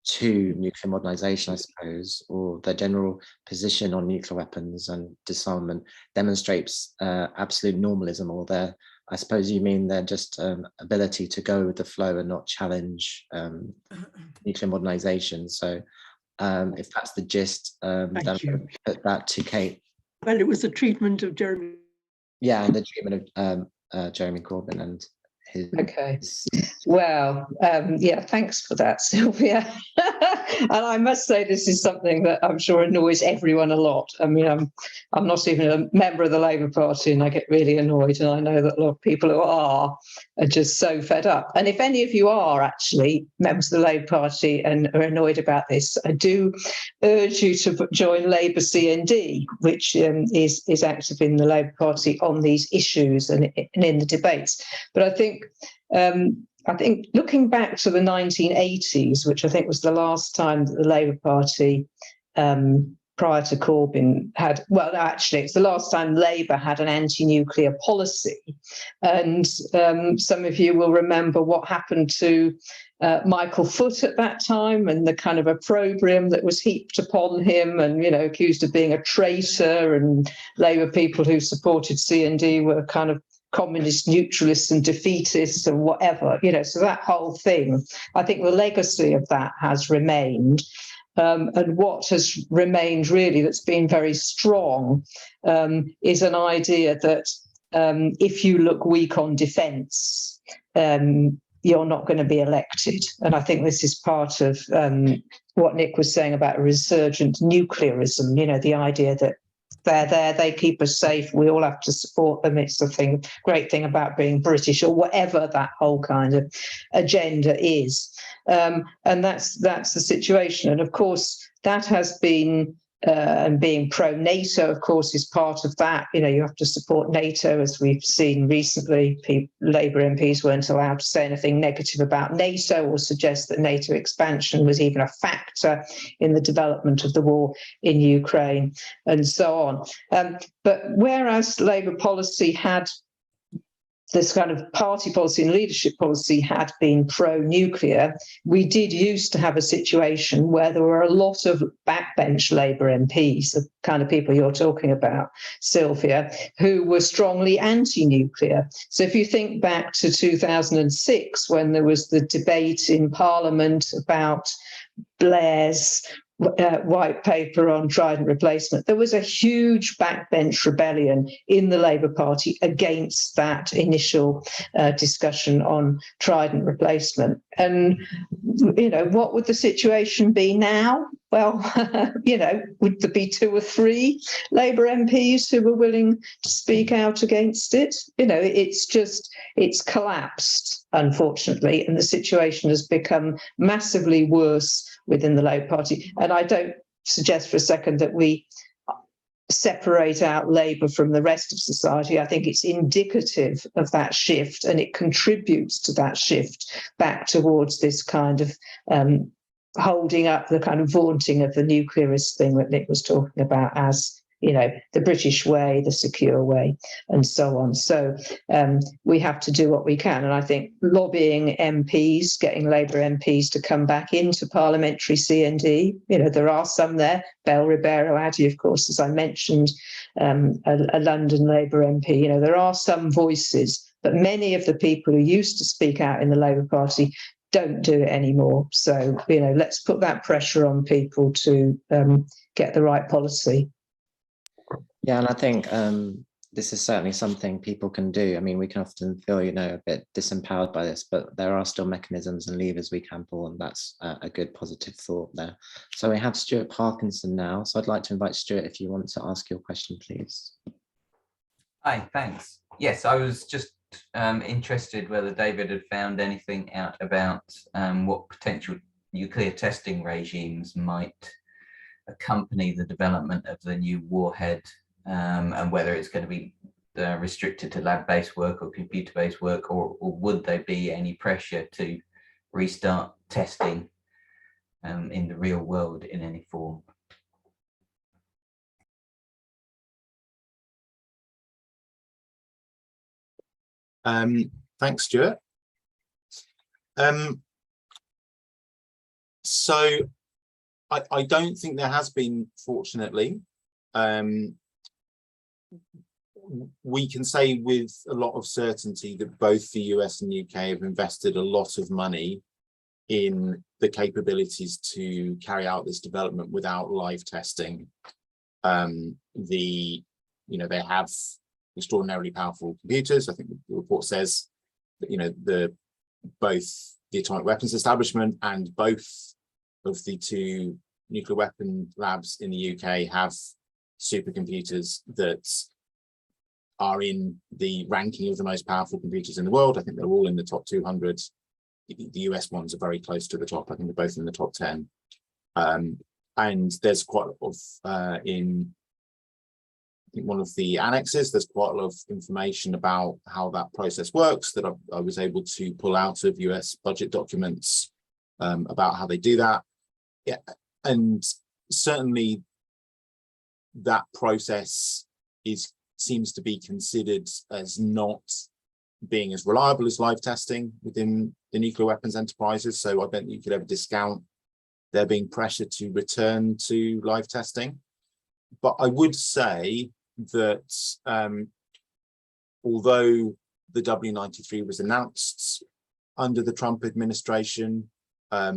to nuclear modernisation, I suppose, or their general position on nuclear weapons and disarmament demonstrates absolute normalism, or their, I suppose you mean their just ability to go with the flow and not challenge nuclear modernisation. So if that's the gist, then I'll put that to Kate. Well, it was the treatment of Jeremy. Yeah, and the treatment of Jeremy Corbyn and his. Okay. Well, yeah, thanks for that, Sylvia. And I must say, this is something that I'm sure annoys everyone a lot. I mean, I'm not even a member of the Labour Party, and I get really annoyed. And I know that a lot of people who are just so fed up. And if any of you are actually members of the Labour Party and are annoyed about this, I do urge you to join Labour CND, which is active in the Labour Party on these issues and in the debates. But I think looking back to the 1980s, which I think was the last time that the Labour Party, prior to Corbyn, had, well, actually, it's the last time Labour had an anti-nuclear policy. And some of you will remember what happened to Michael Foot at that time, and the kind of opprobrium that was heaped upon him, and, you know, accused of being a traitor, and Labour people who supported CND were kind of communist neutralists and defeatists and whatever, you know, so that whole thing, I think the legacy of that has remained. And what has remained really that's been very strong is an idea that if you look weak on defence, you're not going to be elected. And I think this is part of what Nick was saying about resurgent nuclearism, you know, the idea that they're there, they keep us safe, we all have to support them. It's the great thing about being British, or whatever that whole kind of agenda is. And that's the situation. And of course, that has been, and being pro-NATO, of course, is part of that. You know, you have to support NATO, as we've seen recently. Labour MPs weren't allowed to say anything negative about NATO or suggest that NATO expansion was even a factor in the development of the war in Ukraine, and so on. But whereas Labour policy had, this kind of party policy and leadership policy had been pro-nuclear, we did used to have a situation where there were a lot of backbench Labour MPs, the kind of people you're talking about, Sylvia, who were strongly anti-nuclear. So if you think back to 2006, when there was the debate in Parliament about Blair's white paper on Trident replacement, there was a huge backbench rebellion in the Labour Party against that initial discussion on Trident replacement. And, you know, what would the situation be now? Well, you know, would there be 2 or 3 Labour MPs who were willing to speak out against it? You know, it's collapsed, unfortunately, and the situation has become massively worse within the Labour Party. And I don't suggest for a second that we separate out Labour from the rest of society. I think it's indicative of that shift, and it contributes to that shift back towards this kind of holding up, the kind of vaunting of the nuclearist thing that Nick was talking about as, you know, the British way, the secure way, and so on. So we have to do what we can. And I think lobbying MPs, getting Labour MPs to come back into parliamentary C&D, you know, there are some there. Bel Ribeiro Addy, of course, as I mentioned, a London Labour MP. You know, there are some voices, but many of the people who used to speak out in the Labour Party don't do it anymore. So, you know, let's put that pressure on people to get the right policy. Yeah, and I think this is certainly something people can do. I mean, we can often feel, you know, a bit disempowered by this, but there are still mechanisms and levers we can pull, and that's a good positive thought there. So we have Stuart Parkinson now. So I'd like to invite Stuart, if you want to ask your question, please. Hi, thanks. Yes, I was just interested whether David had found anything out about what potential nuclear testing regimes might accompany the development of the new warhead, and whether it's going to be restricted to lab-based work or computer-based work, or would there be any pressure to restart testing in the real world in any form? Thanks, Stuart. So I don't think there has been, fortunately. We can say with a lot of certainty that both the US and UK have invested a lot of money in the capabilities to carry out this development without live testing. They have extraordinarily powerful computers. I think the report says that, you know, both the atomic weapons establishment and both of the 2 nuclear weapon labs in the UK have supercomputers that are in the ranking of the most powerful computers in the world. I think they're all in the top 200. The US ones are very close to the top. I think they're both in the top 10. And there's quite a lot of in I think one of the annexes, there's quite a lot of information about how that process works that I was able to pull out of US budget documents about how they do that. Yeah, and certainly that process seems to be considered as not being as reliable as live testing within the nuclear weapons enterprises. So I don't think you could ever discount there being pressure to return to live testing. But I would say that although the W93 was announced under the Trump administration, at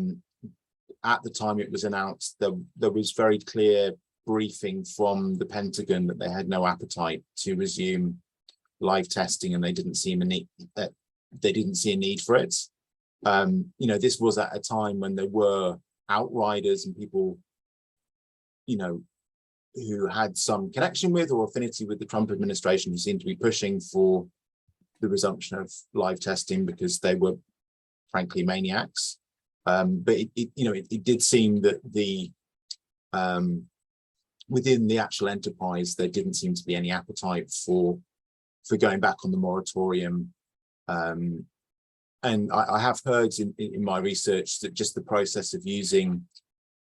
the time it was announced, there was very clear briefing from the Pentagon that they had no appetite to resume live testing, and they didn't see a need for it. You know, this was at a time when there were outriders and people, you know, who had some connection with or affinity with the Trump administration, who seemed to be pushing for the resumption of live testing because they were frankly maniacs. But it did seem that the within the actual enterprise, there didn't seem to be any appetite for going back on the moratorium. And I have heard in my research that just the process of using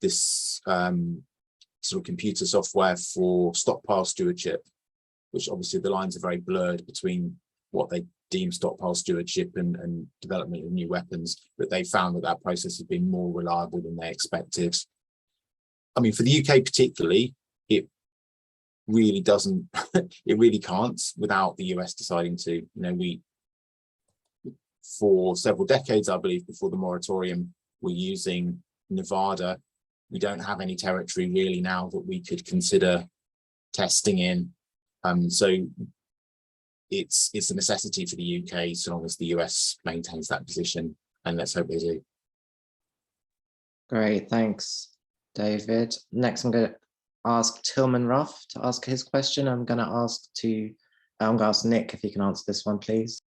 this sort of computer software for stockpile stewardship, which obviously the lines are very blurred between what they deem stockpile stewardship and development of new weapons, but they found that process has been more reliable than they expected. I mean, for the UK particularly, it really doesn't, it really can't without the US deciding to, for several decades, I believe, before the moratorium, we're using Nevada. We don't have any territory really now that we could consider testing in. So it's a necessity for the UK so long as the US maintains that position, and let's hope they do. Great, thanks, David. Next, I'm going to ask Tilman Ruff to ask his question. I'm going to ask Nick if he can answer this one, please.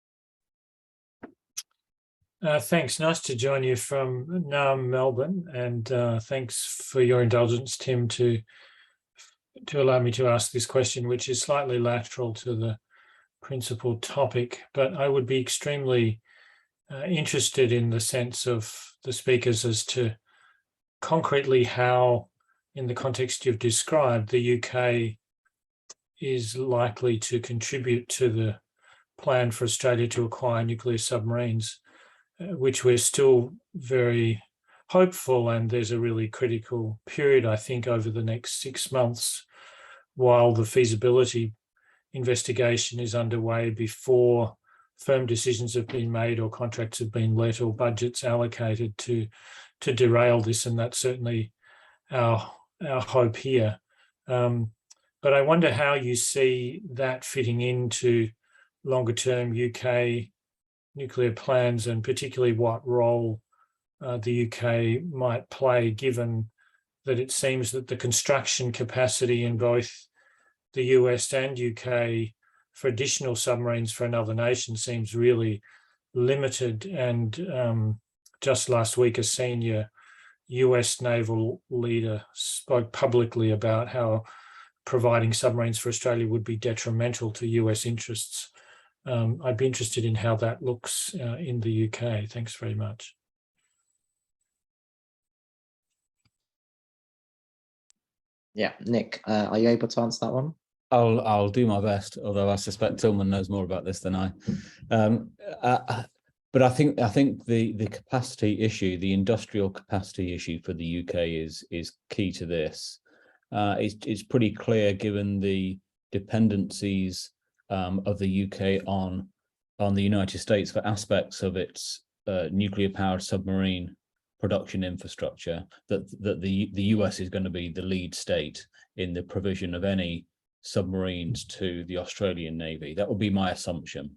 Thanks. Nice to join you from Melbourne, and thanks for your indulgence, Tim, to allow me to ask this question, which is slightly lateral to the principal topic, but I would be extremely interested in the sense of the speakers as to concretely how, in the context you've described, the UK is likely to contribute to the plan for Australia to acquire nuclear submarines, which we're still very hopeful, and there's a really critical period, I think, over the next 6 months while the feasibility investigation is underway before firm decisions have been made or contracts have been let or budgets allocated to derail this, and that's certainly our hope here. But I wonder how you see that fitting into longer term UK nuclear plans, and particularly what role the UK might play, given that it seems that the construction capacity in both the US and UK for additional submarines for another nation seems really limited. And just last week, a senior US naval leader spoke publicly about how providing submarines for Australia would be detrimental to US interests. I'd be interested in how that looks in the UK. Thanks very much. Yeah, Nick, are you able to answer that one? I'll do my best, although I suspect Tilman knows more about this than I. But I think the capacity issue, the industrial capacity issue for the UK is key to this. It's pretty clear, given the dependencies of the UK on the United States for aspects of its nuclear-powered submarine production infrastructure, that the US is going to be the lead state in the provision of any submarines to the Australian Navy. That would be my assumption.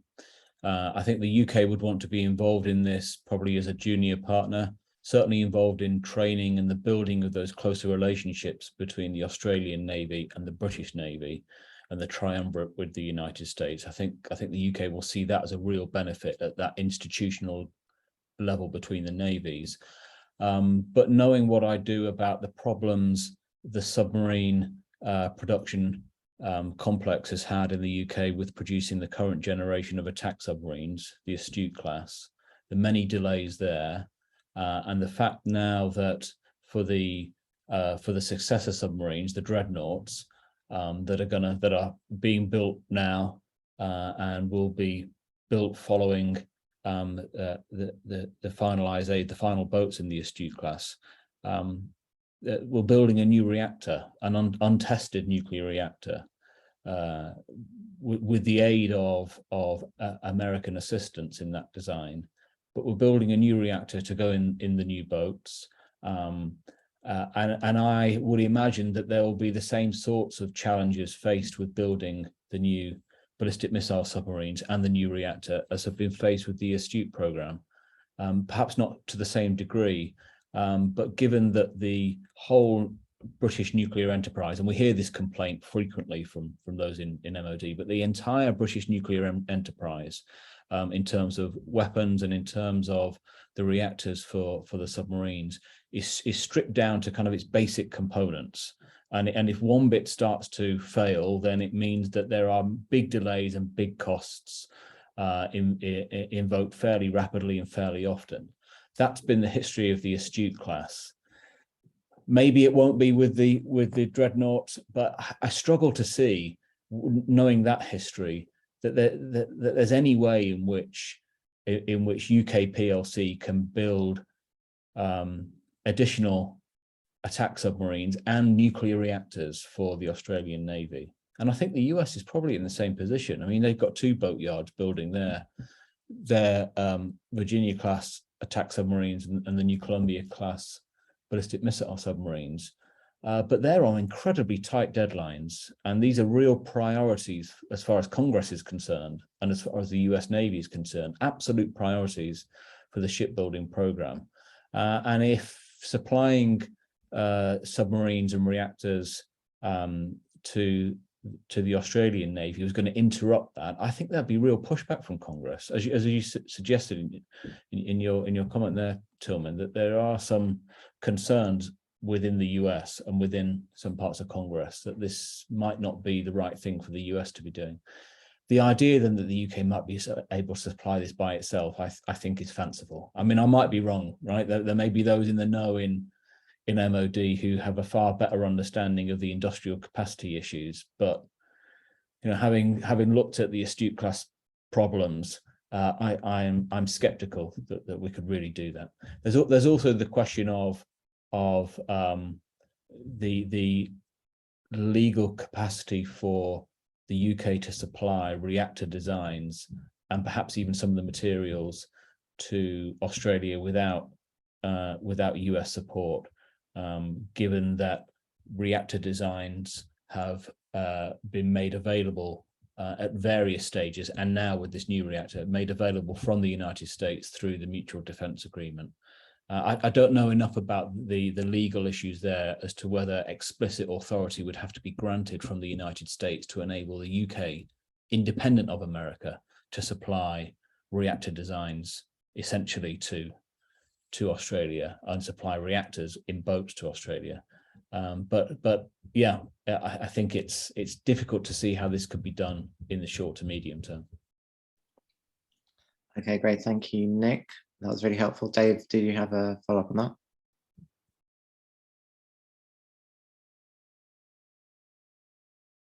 I think the UK would want to be involved in this probably as a junior partner, certainly involved in training and the building of those closer relationships between the Australian Navy and the British Navy, and the triumvirate with the United States. I think the UK will see that as a real benefit at that institutional level between the navies. But knowing what I do about the problems the submarine production complex has had in the UK with producing the current generation of attack submarines, the Astute class, the many delays there, and the fact now that for the successor submarines, the dreadnoughts, that are being built now and will be built following the final boats in the Astute class. We're building a new reactor, an untested nuclear reactor, with the aid of American assistance in that design. But we're building a new reactor to go in the new boats. And I would imagine that there will be the same sorts of challenges faced with building the new ballistic missile submarines and the new reactor as have been faced with the Astute program. Perhaps not to the same degree, but given that the whole British nuclear enterprise, and we hear this complaint frequently from those in MOD, but the entire British nuclear enterprise, in terms of weapons and in terms of the reactors for the submarines, is stripped down to kind of its basic components. And if one bit starts to fail, then it means that there are big delays and big costs invoked fairly rapidly and fairly often. That's been the history of the Astute class. Maybe it won't be with the Dreadnought, but I struggle to see, knowing that history, that there's any way in which UK PLC can build additional attack submarines and nuclear reactors for the Australian Navy. And I think the US is probably in the same position. I mean, they've got 2 boatyards building their Virginia class attack submarines and the New Columbia class ballistic missile submarines, but they're on incredibly tight deadlines, and these are real priorities as far as Congress is concerned and as far as the US Navy is concerned, absolute priorities for the shipbuilding program. And if supplying submarines and reactors to the Australian Navy was going to interrupt that, I think there'd be real pushback from Congress, as you suggested in your comment there, Tillman, that there are some concerns within the US and within some parts of Congress that this might not be the right thing for the US to be doing. The idea then that the UK might be able to supply this by itself, I think is fanciful. I mean, I might be wrong, right? There may be those in the know in MOD who have a far better understanding of the industrial capacity issues, but having looked at the Astute class problems, I'm skeptical that we could really do that. There's also the question of the legal capacity for the UK to supply reactor designs and perhaps even some of the materials to Australia without US support, given that reactor designs have been made available at various stages, and now with this new reactor made available from the United States through the Mutual Defence Agreement. I don't know enough about the legal issues there as to whether explicit authority would have to be granted from the United States to enable the UK, independent of America, to supply reactor designs essentially to Australia and supply reactors in boats to Australia. But yeah, I think it's difficult to see how this could be done in the short to medium term. Okay, great. Thank you, Nick. That was really helpful. Dave, do you have a follow-up on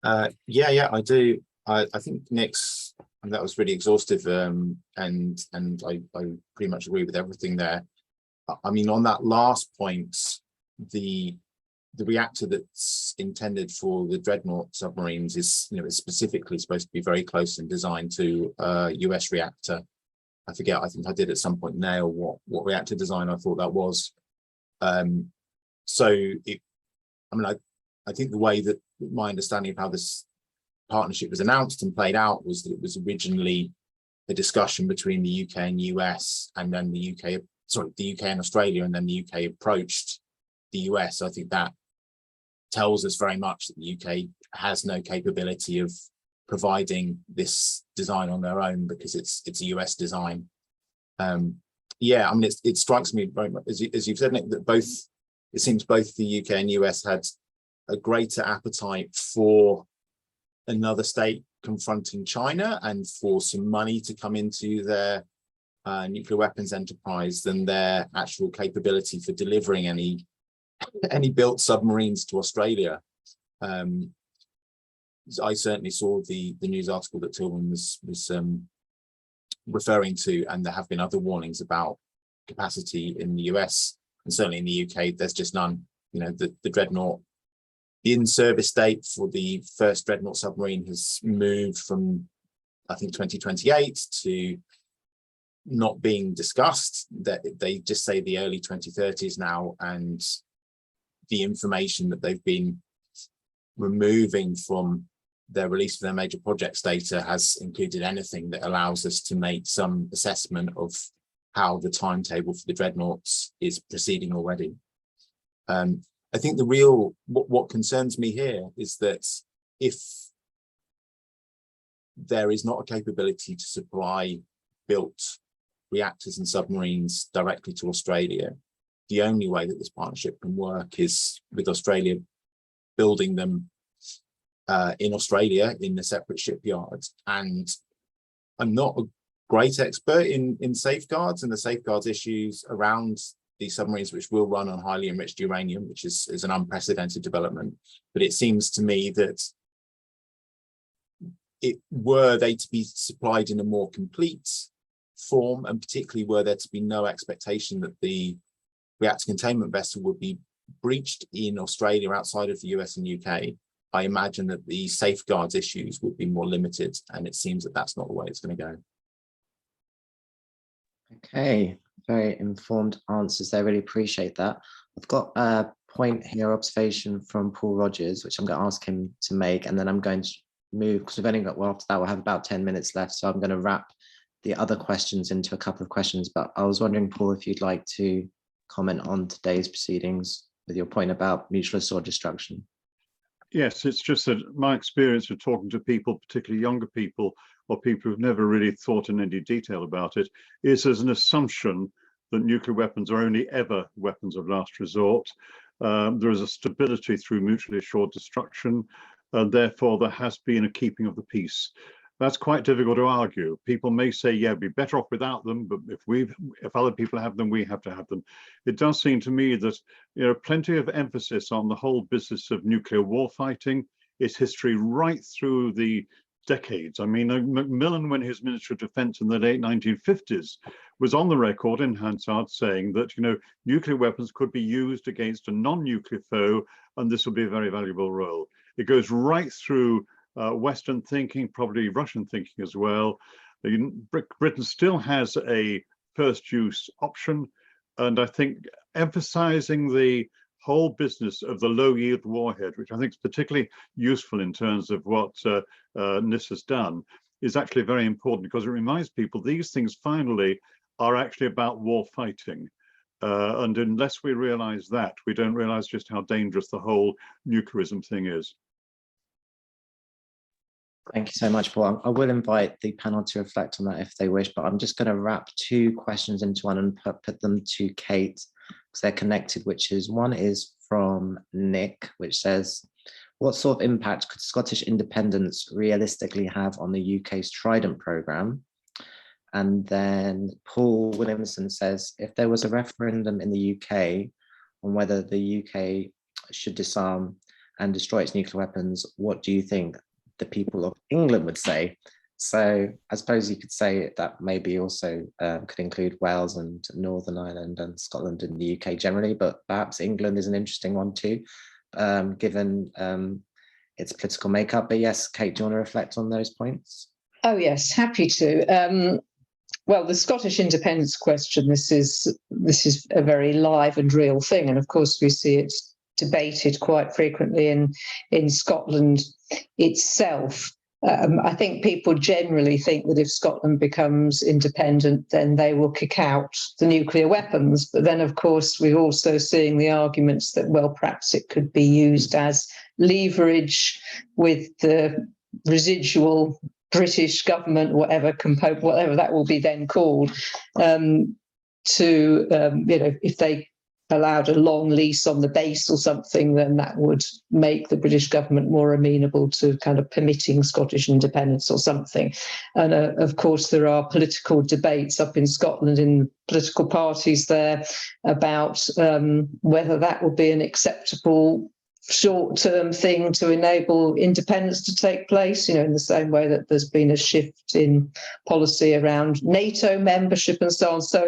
that? Yeah, I do. I think Nick's, and that was really exhaustive, and I pretty much agree with everything there. I mean, on that last point, the reactor that's intended for the Dreadnought submarines is, is specifically supposed to be very close in design to a US reactor. I forget, I think I did at some point nail what reactor design I thought that was. I think the way that my understanding of how this partnership was announced and played out was that it was originally a discussion between the UK and US, and then the UK and Australia, and then the UK approached the US. I think that tells us very much that the UK has no capability of providing this design on their own, because it's a US design. Yeah, I mean, it strikes me very much, as you've said, Nick, that it seems both the UK and US had a greater appetite for another state confronting China and for some money to come into their nuclear weapons enterprise than their actual capability for delivering any built submarines to Australia. I certainly saw the news article that Tillman was referring to, and there have been other warnings about capacity in the US, and certainly in the UK there's just none. The Dreadnought, the in-service date for the first Dreadnought submarine has moved from, I think, 2028 to not being discussed. That they just say the early 2030s now, and the information that they've been removing from their release of their major projects data has included anything that allows us to make some assessment of how the timetable for the Dreadnoughts is proceeding already. I think the real, what concerns me here is that if there is not a capability to supply built reactors and submarines directly to Australia, the only way that this partnership can work is with Australia building them in Australia in the separate shipyards. And I'm not a great expert in safeguards and the safeguards issues around these submarines, which will run on highly enriched uranium, which is an unprecedented development. But it seems to me that were they to be supplied in a more complete form, and particularly were there to be no expectation that the reactor containment vessel would be breached in Australia outside of the US and UK, I imagine that the safeguards issues would be more limited, and it seems that that's not the way it's going to go. Okay, very informed answers there. Really appreciate that. I've got a point here, observation from Paul Rogers, which I'm going to ask him to make, and then I'm going to move, because we've only got, well, after that we'll have about 10 minutes left, so I'm going to wrap the other questions into a couple of questions. But I was wondering, Paul, if you'd like to comment on today's proceedings with your point about mutual assured destruction. Yes, it's just that my experience of talking to people, particularly younger people, or people who've never really thought in any detail about it, is there's an assumption that nuclear weapons are only ever weapons of last resort. There is a stability through mutually assured destruction, and therefore there has been a keeping of the peace. That's quite difficult to argue. People may say, yeah, we'd be better off without them, but if other people have them, we have to have them. It does seem to me that plenty of emphasis on the whole business of nuclear war fighting. Its history right through the decades. I mean, Macmillan, when he was Minister of Defence in the late 1950s, was on the record in Hansard saying that nuclear weapons could be used against a non-nuclear foe, and this will be a very valuable role. It goes right through Western thinking, probably Russian thinking as well. Britain still has a first use option, and I think emphasizing the whole business of the low yield warhead, which I think is particularly useful in terms of what NIS has done, is actually very important, because it reminds people these things finally are actually about war fighting. And unless we realize that, we don't realize just how dangerous the whole nuclearism thing is. Thank you so much, Paul. I will invite the panel to reflect on that if they wish, but I'm just going to wrap two questions into one and put them to Kate, because they're connected, one is from Nick, which says, what sort of impact could Scottish independence realistically have on the UK's Trident programme? And then Paul Williamson says, if there was a referendum in the UK on whether the UK should disarm and destroy its nuclear weapons, what do you think the people of England would say? So I suppose you could say that maybe also could include Wales and Northern Ireland and Scotland and the UK generally, but perhaps England is an interesting one too, given its political makeup. But yes, Kate, do you want to reflect on those points? Oh yes, happy to. Well, the Scottish independence question, this is a very live and real thing, and of course we see it debated quite frequently in Scotland itself. I think people generally think that if Scotland becomes independent, then they will kick out the nuclear weapons. But then, of course, we're also seeing the arguments that, well, perhaps it could be used as leverage with the residual British government, whatever that will be then called, if they allowed a long lease on the base or something, then that would make the British government more amenable to kind of permitting Scottish independence or something. And of course, there are political debates up in Scotland in political parties there about whether that would be an acceptable short-term thing to enable independence to take place, in the same way that there's been a shift in policy around NATO membership and so on. So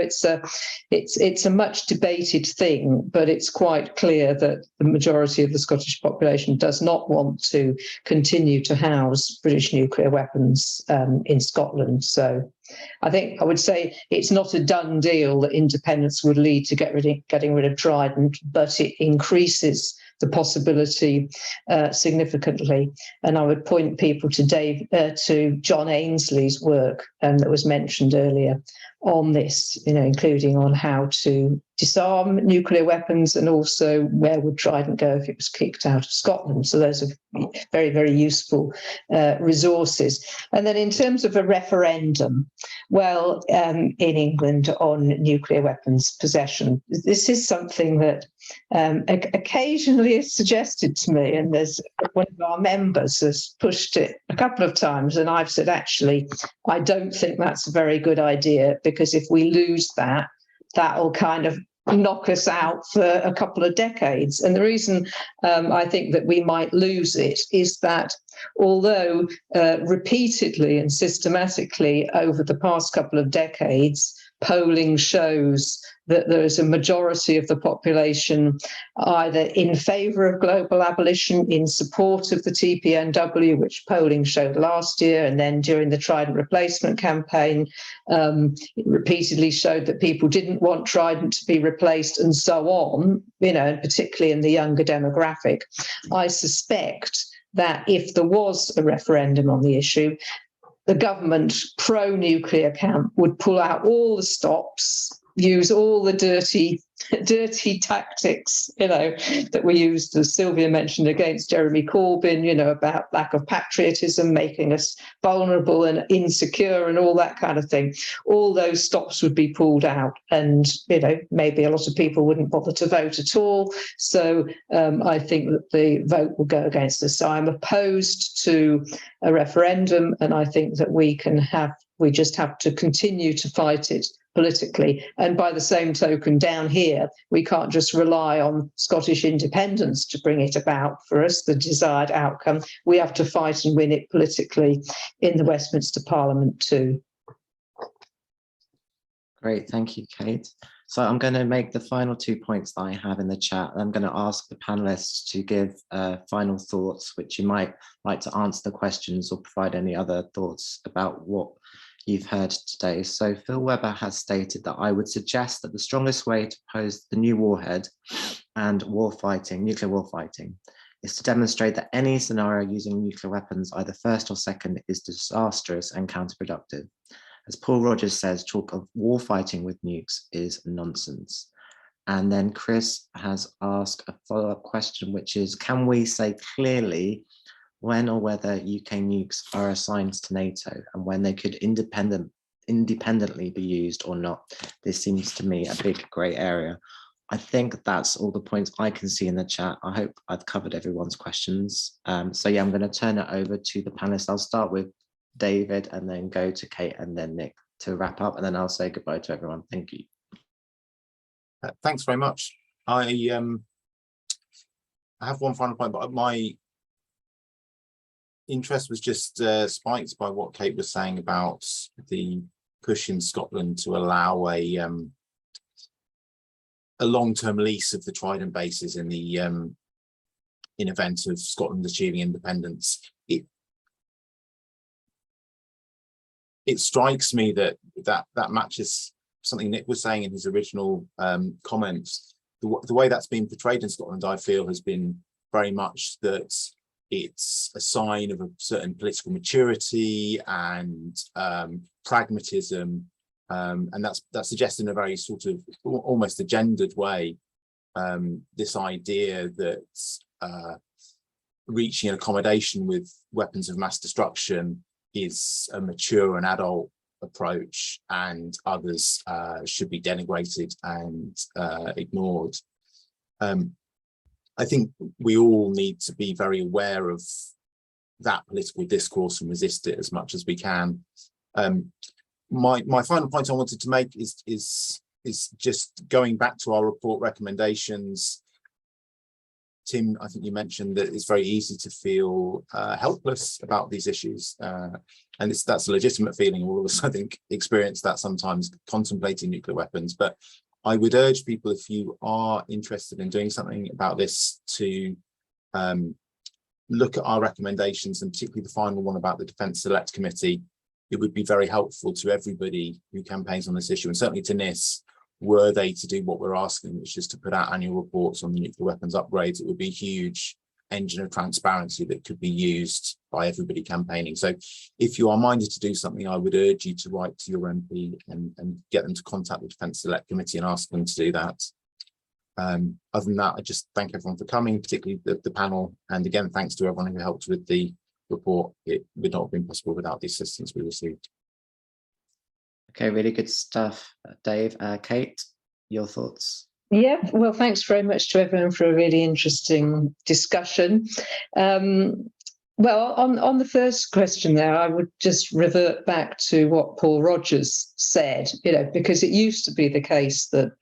it's a much debated thing, but it's quite clear that the majority of the Scottish population does not want to continue to house British nuclear weapons in Scotland. So I think I would say it's not a done deal that independence would lead to getting rid of Trident, but it increases the possibility significantly. And I would point people to John Ainsley's work that was mentioned earlier on this, including on how to disarm nuclear weapons, and also where would Trident go if it was kicked out of Scotland. So those are very, very useful resources. And then in terms of a referendum, well, in England on nuclear weapons possession, this is something that occasionally is suggested to me, and there's one of our members has pushed it a couple of times, and I've said, actually, I don't think that's a very good idea, because if we lose that, that'll kind of knock us out for a couple of decades. And the reason I think that we might lose it is that although repeatedly and systematically over the past couple of decades, polling shows that there is a majority of the population either in favour of global abolition, in support of the TPNW, which polling showed last year, and then during the Trident replacement campaign, it repeatedly showed that people didn't want Trident to be replaced, and so on, and particularly in the younger demographic. I suspect that if there was a referendum on the issue, the government pro-nuclear camp would pull out all the stops, use all the dirty tactics, that we used, as Sylvia mentioned, against Jeremy Corbyn, about lack of patriotism, making us vulnerable and insecure and all that kind of thing. All those stops would be pulled out, and, maybe a lot of people wouldn't bother to vote at all. So I think that the vote will go against us. So I'm opposed to a referendum, and I think that we just have to continue to fight it politically. And by the same token, down here, we can't just rely on Scottish independence to bring it about for us, the desired outcome. We have to fight and win it politically in the Westminster Parliament too. Great, thank you, Kate. So I'm going to make the final 2 points that I have in the chat. I'm going to ask the panelists to give final thoughts, which you might like to answer the questions or provide any other thoughts about what you've heard today. So Phil Webber has stated that I would suggest that the strongest way to oppose the new warhead and nuclear warfighting, is to demonstrate that any scenario using nuclear weapons, either first or second, is disastrous and counterproductive. As Paul Rogers says, talk of warfighting with nukes is nonsense. And then Chris has asked a follow-up question, which is, can we say clearly when or whether UK nukes are assigned to NATO and when they could independently be used or not? This seems to me a big grey area. I think that's all the points I can see in the chat. I hope I've covered everyone's questions. So yeah, I'm going to turn it over to the panelists. I'll start with David and then go to Kate and then Nick to wrap up, and then I'll say goodbye to everyone. Thank you. Thanks very much. I have one final point, but my interest was just spiked by what Kate was saying about the push in Scotland to allow a long-term lease of the Trident bases in the in event of Scotland achieving independence. It strikes me that matches something Nick was saying in his original comments. The way that's been portrayed in Scotland, I feel, has been very much that it's a sign of a certain political maturity and pragmatism, and that's suggested in a very sort of almost a gendered way, this idea that reaching an accommodation with weapons of mass destruction is a mature and adult approach, and others should be denigrated and ignored. I think we all need to be very aware of that political discourse and resist it as much as we can. My final point I wanted to make is just going back to our report recommendations. Tim, I think you mentioned that it's very easy to feel helpless about these issues, and that's a legitimate feeling. All of us, I think, experience that sometimes contemplating nuclear weapons. But I would urge people, if you are interested in doing something about this, to look at our recommendations, and particularly the final one about the Defence Select Committee. It would be very helpful to everybody who campaigns on this issue, and certainly to NIS, were they to do what we're asking, which is to put out annual reports on the nuclear weapons upgrades, it would be a huge engine of transparency that could be used by everybody campaigning. So if you are minded to do something, I would urge you to write to your MP and get them to contact the Defence Select Committee and ask them to do that. Other than that, I just thank everyone for coming, particularly the panel. And again, thanks to everyone who helped with the report. It would not have been possible without the assistance we received. Okay, really good stuff, Dave. Kate, your thoughts? Yeah, well, thanks very much to everyone for a really interesting discussion. Well, on the first question there, I would just revert back to what Paul Rogers said, because it used to be the case that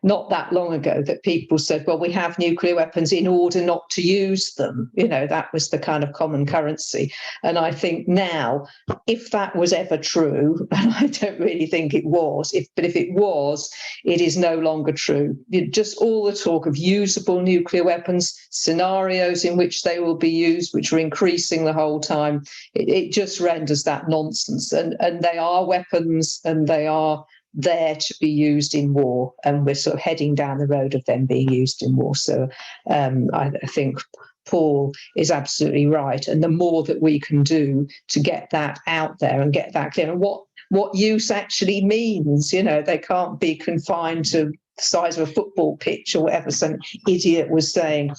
not that long ago that people said, well, we have nuclear weapons in order not to use them. That was the kind of common currency. And I think now, if that was ever true, and I don't really think it was, but if it was, it is no longer true. Just all the talk of usable nuclear weapons, scenarios in which they will be used, which are increasing the whole time, it just renders that nonsense. And they are weapons, and they are there to be used in war, and we're sort of heading down the road of them being used in war. So I think Paul is absolutely right, and the more that we can do to get that out there and get that clear, and what use actually means, they can't be confined to the size of a football pitch or whatever some idiot was saying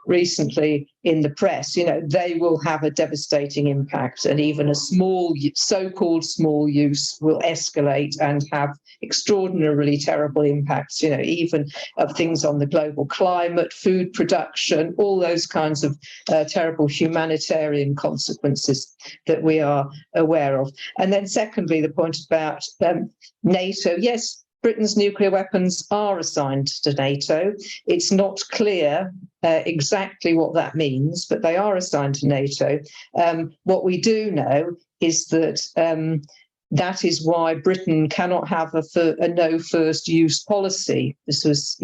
recently in the press. They will have a devastating impact, and even a so-called small use will escalate and have extraordinarily terrible impacts, even of things on the global climate, food production, all those kinds of terrible humanitarian consequences that we are aware of. And then secondly, the point about NATO. Yes, Britain's nuclear weapons are assigned to NATO. It's not clear exactly what that means, but they are assigned to NATO. What we do know is that that is why Britain cannot have a no first use policy. This was,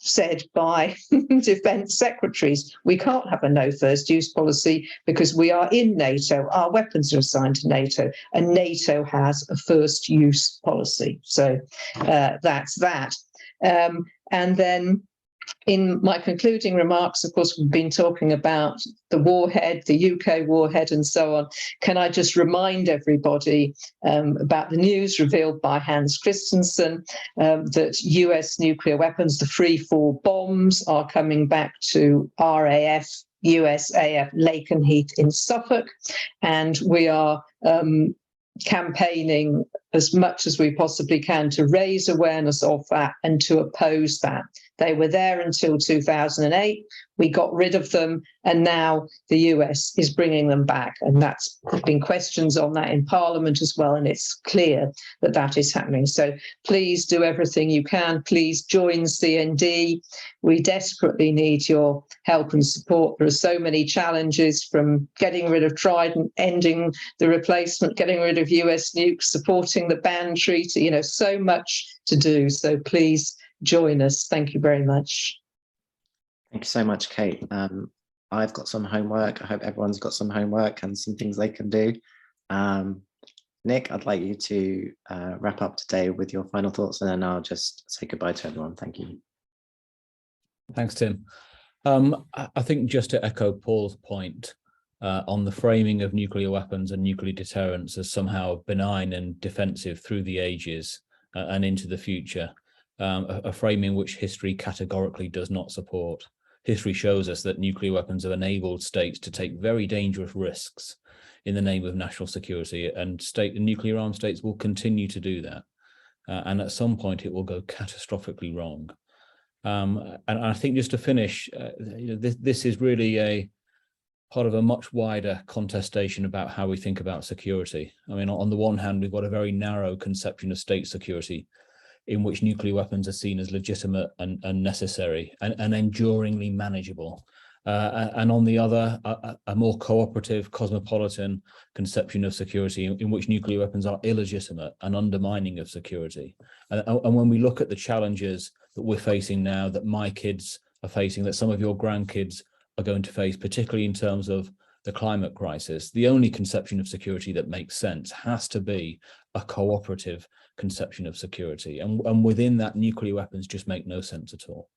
said by defence secretaries. We can't have a no first use policy because we are in NATO. Our weapons are assigned to NATO, and NATO has a first use policy. So that's that. And then in my concluding remarks, of course, we've been talking about the warhead, the UK warhead, and so on. Can I just remind everybody about the news revealed by Hans Christensen that US nuclear weapons, the free-fall bombs, are coming back to RAF, USAF Lakenheath in Suffolk, and we are campaigning as much as we possibly can to raise awareness of that and to oppose that. They were there until 2008. We got rid of them, and now the US is bringing them back. And there's been questions on that in Parliament as well, and it's clear that that is happening. So please do everything you can. Please join CND. We desperately need your help and support. There are so many challenges, from getting rid of Trident, ending the replacement, getting rid of US nukes, supporting the ban treaty, so much to do. So please join us. Thank you very much. Thank you so much, Kate. I've got some homework. I hope everyone's got some homework and some things they can do. Nick, I'd like you to wrap up today with your final thoughts, and then I'll just say goodbye to everyone. Thank you. Thanks, Tim. I think just to echo Paul's point on the framing of nuclear weapons and nuclear deterrence as somehow benign and defensive through the ages and into the future, a framing which history categorically does not support. History shows us that nuclear weapons have enabled states to take very dangerous risks in the name of national security, and nuclear armed states will continue to do that. And at some point it will go catastrophically wrong. And I think, just to finish, this is really a part of a much wider contestation about how we think about security. I mean, on the one hand, we've got a very narrow conception of state security, in which nuclear weapons are seen as legitimate and necessary and enduringly manageable. And on the other, a more cooperative, cosmopolitan conception of security in which nuclear weapons are illegitimate and undermining of security. And when we look at the challenges that we're facing now, that my kids are facing, that some of your grandkids are going to face, particularly in terms of the climate crisis, the only conception of security that makes sense has to be a cooperative conception of security. And within that, nuclear weapons just make no sense at all.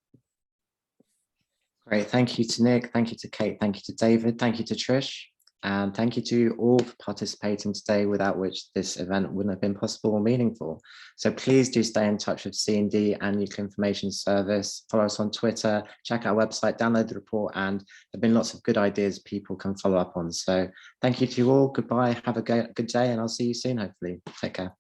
Great. Thank you to Nick. Thank you to Kate. Thank you to David. Thank you to Trish. And thank you to all for participating today, without which this event wouldn't have been possible or meaningful. So please do stay in touch with C&D and Nuclear Information Service. Follow us on Twitter, check our website, download the report, and there have been lots of good ideas people can follow up on. So thank you to you all. Goodbye. Have a good day, and I'll see you soon, hopefully. Take care.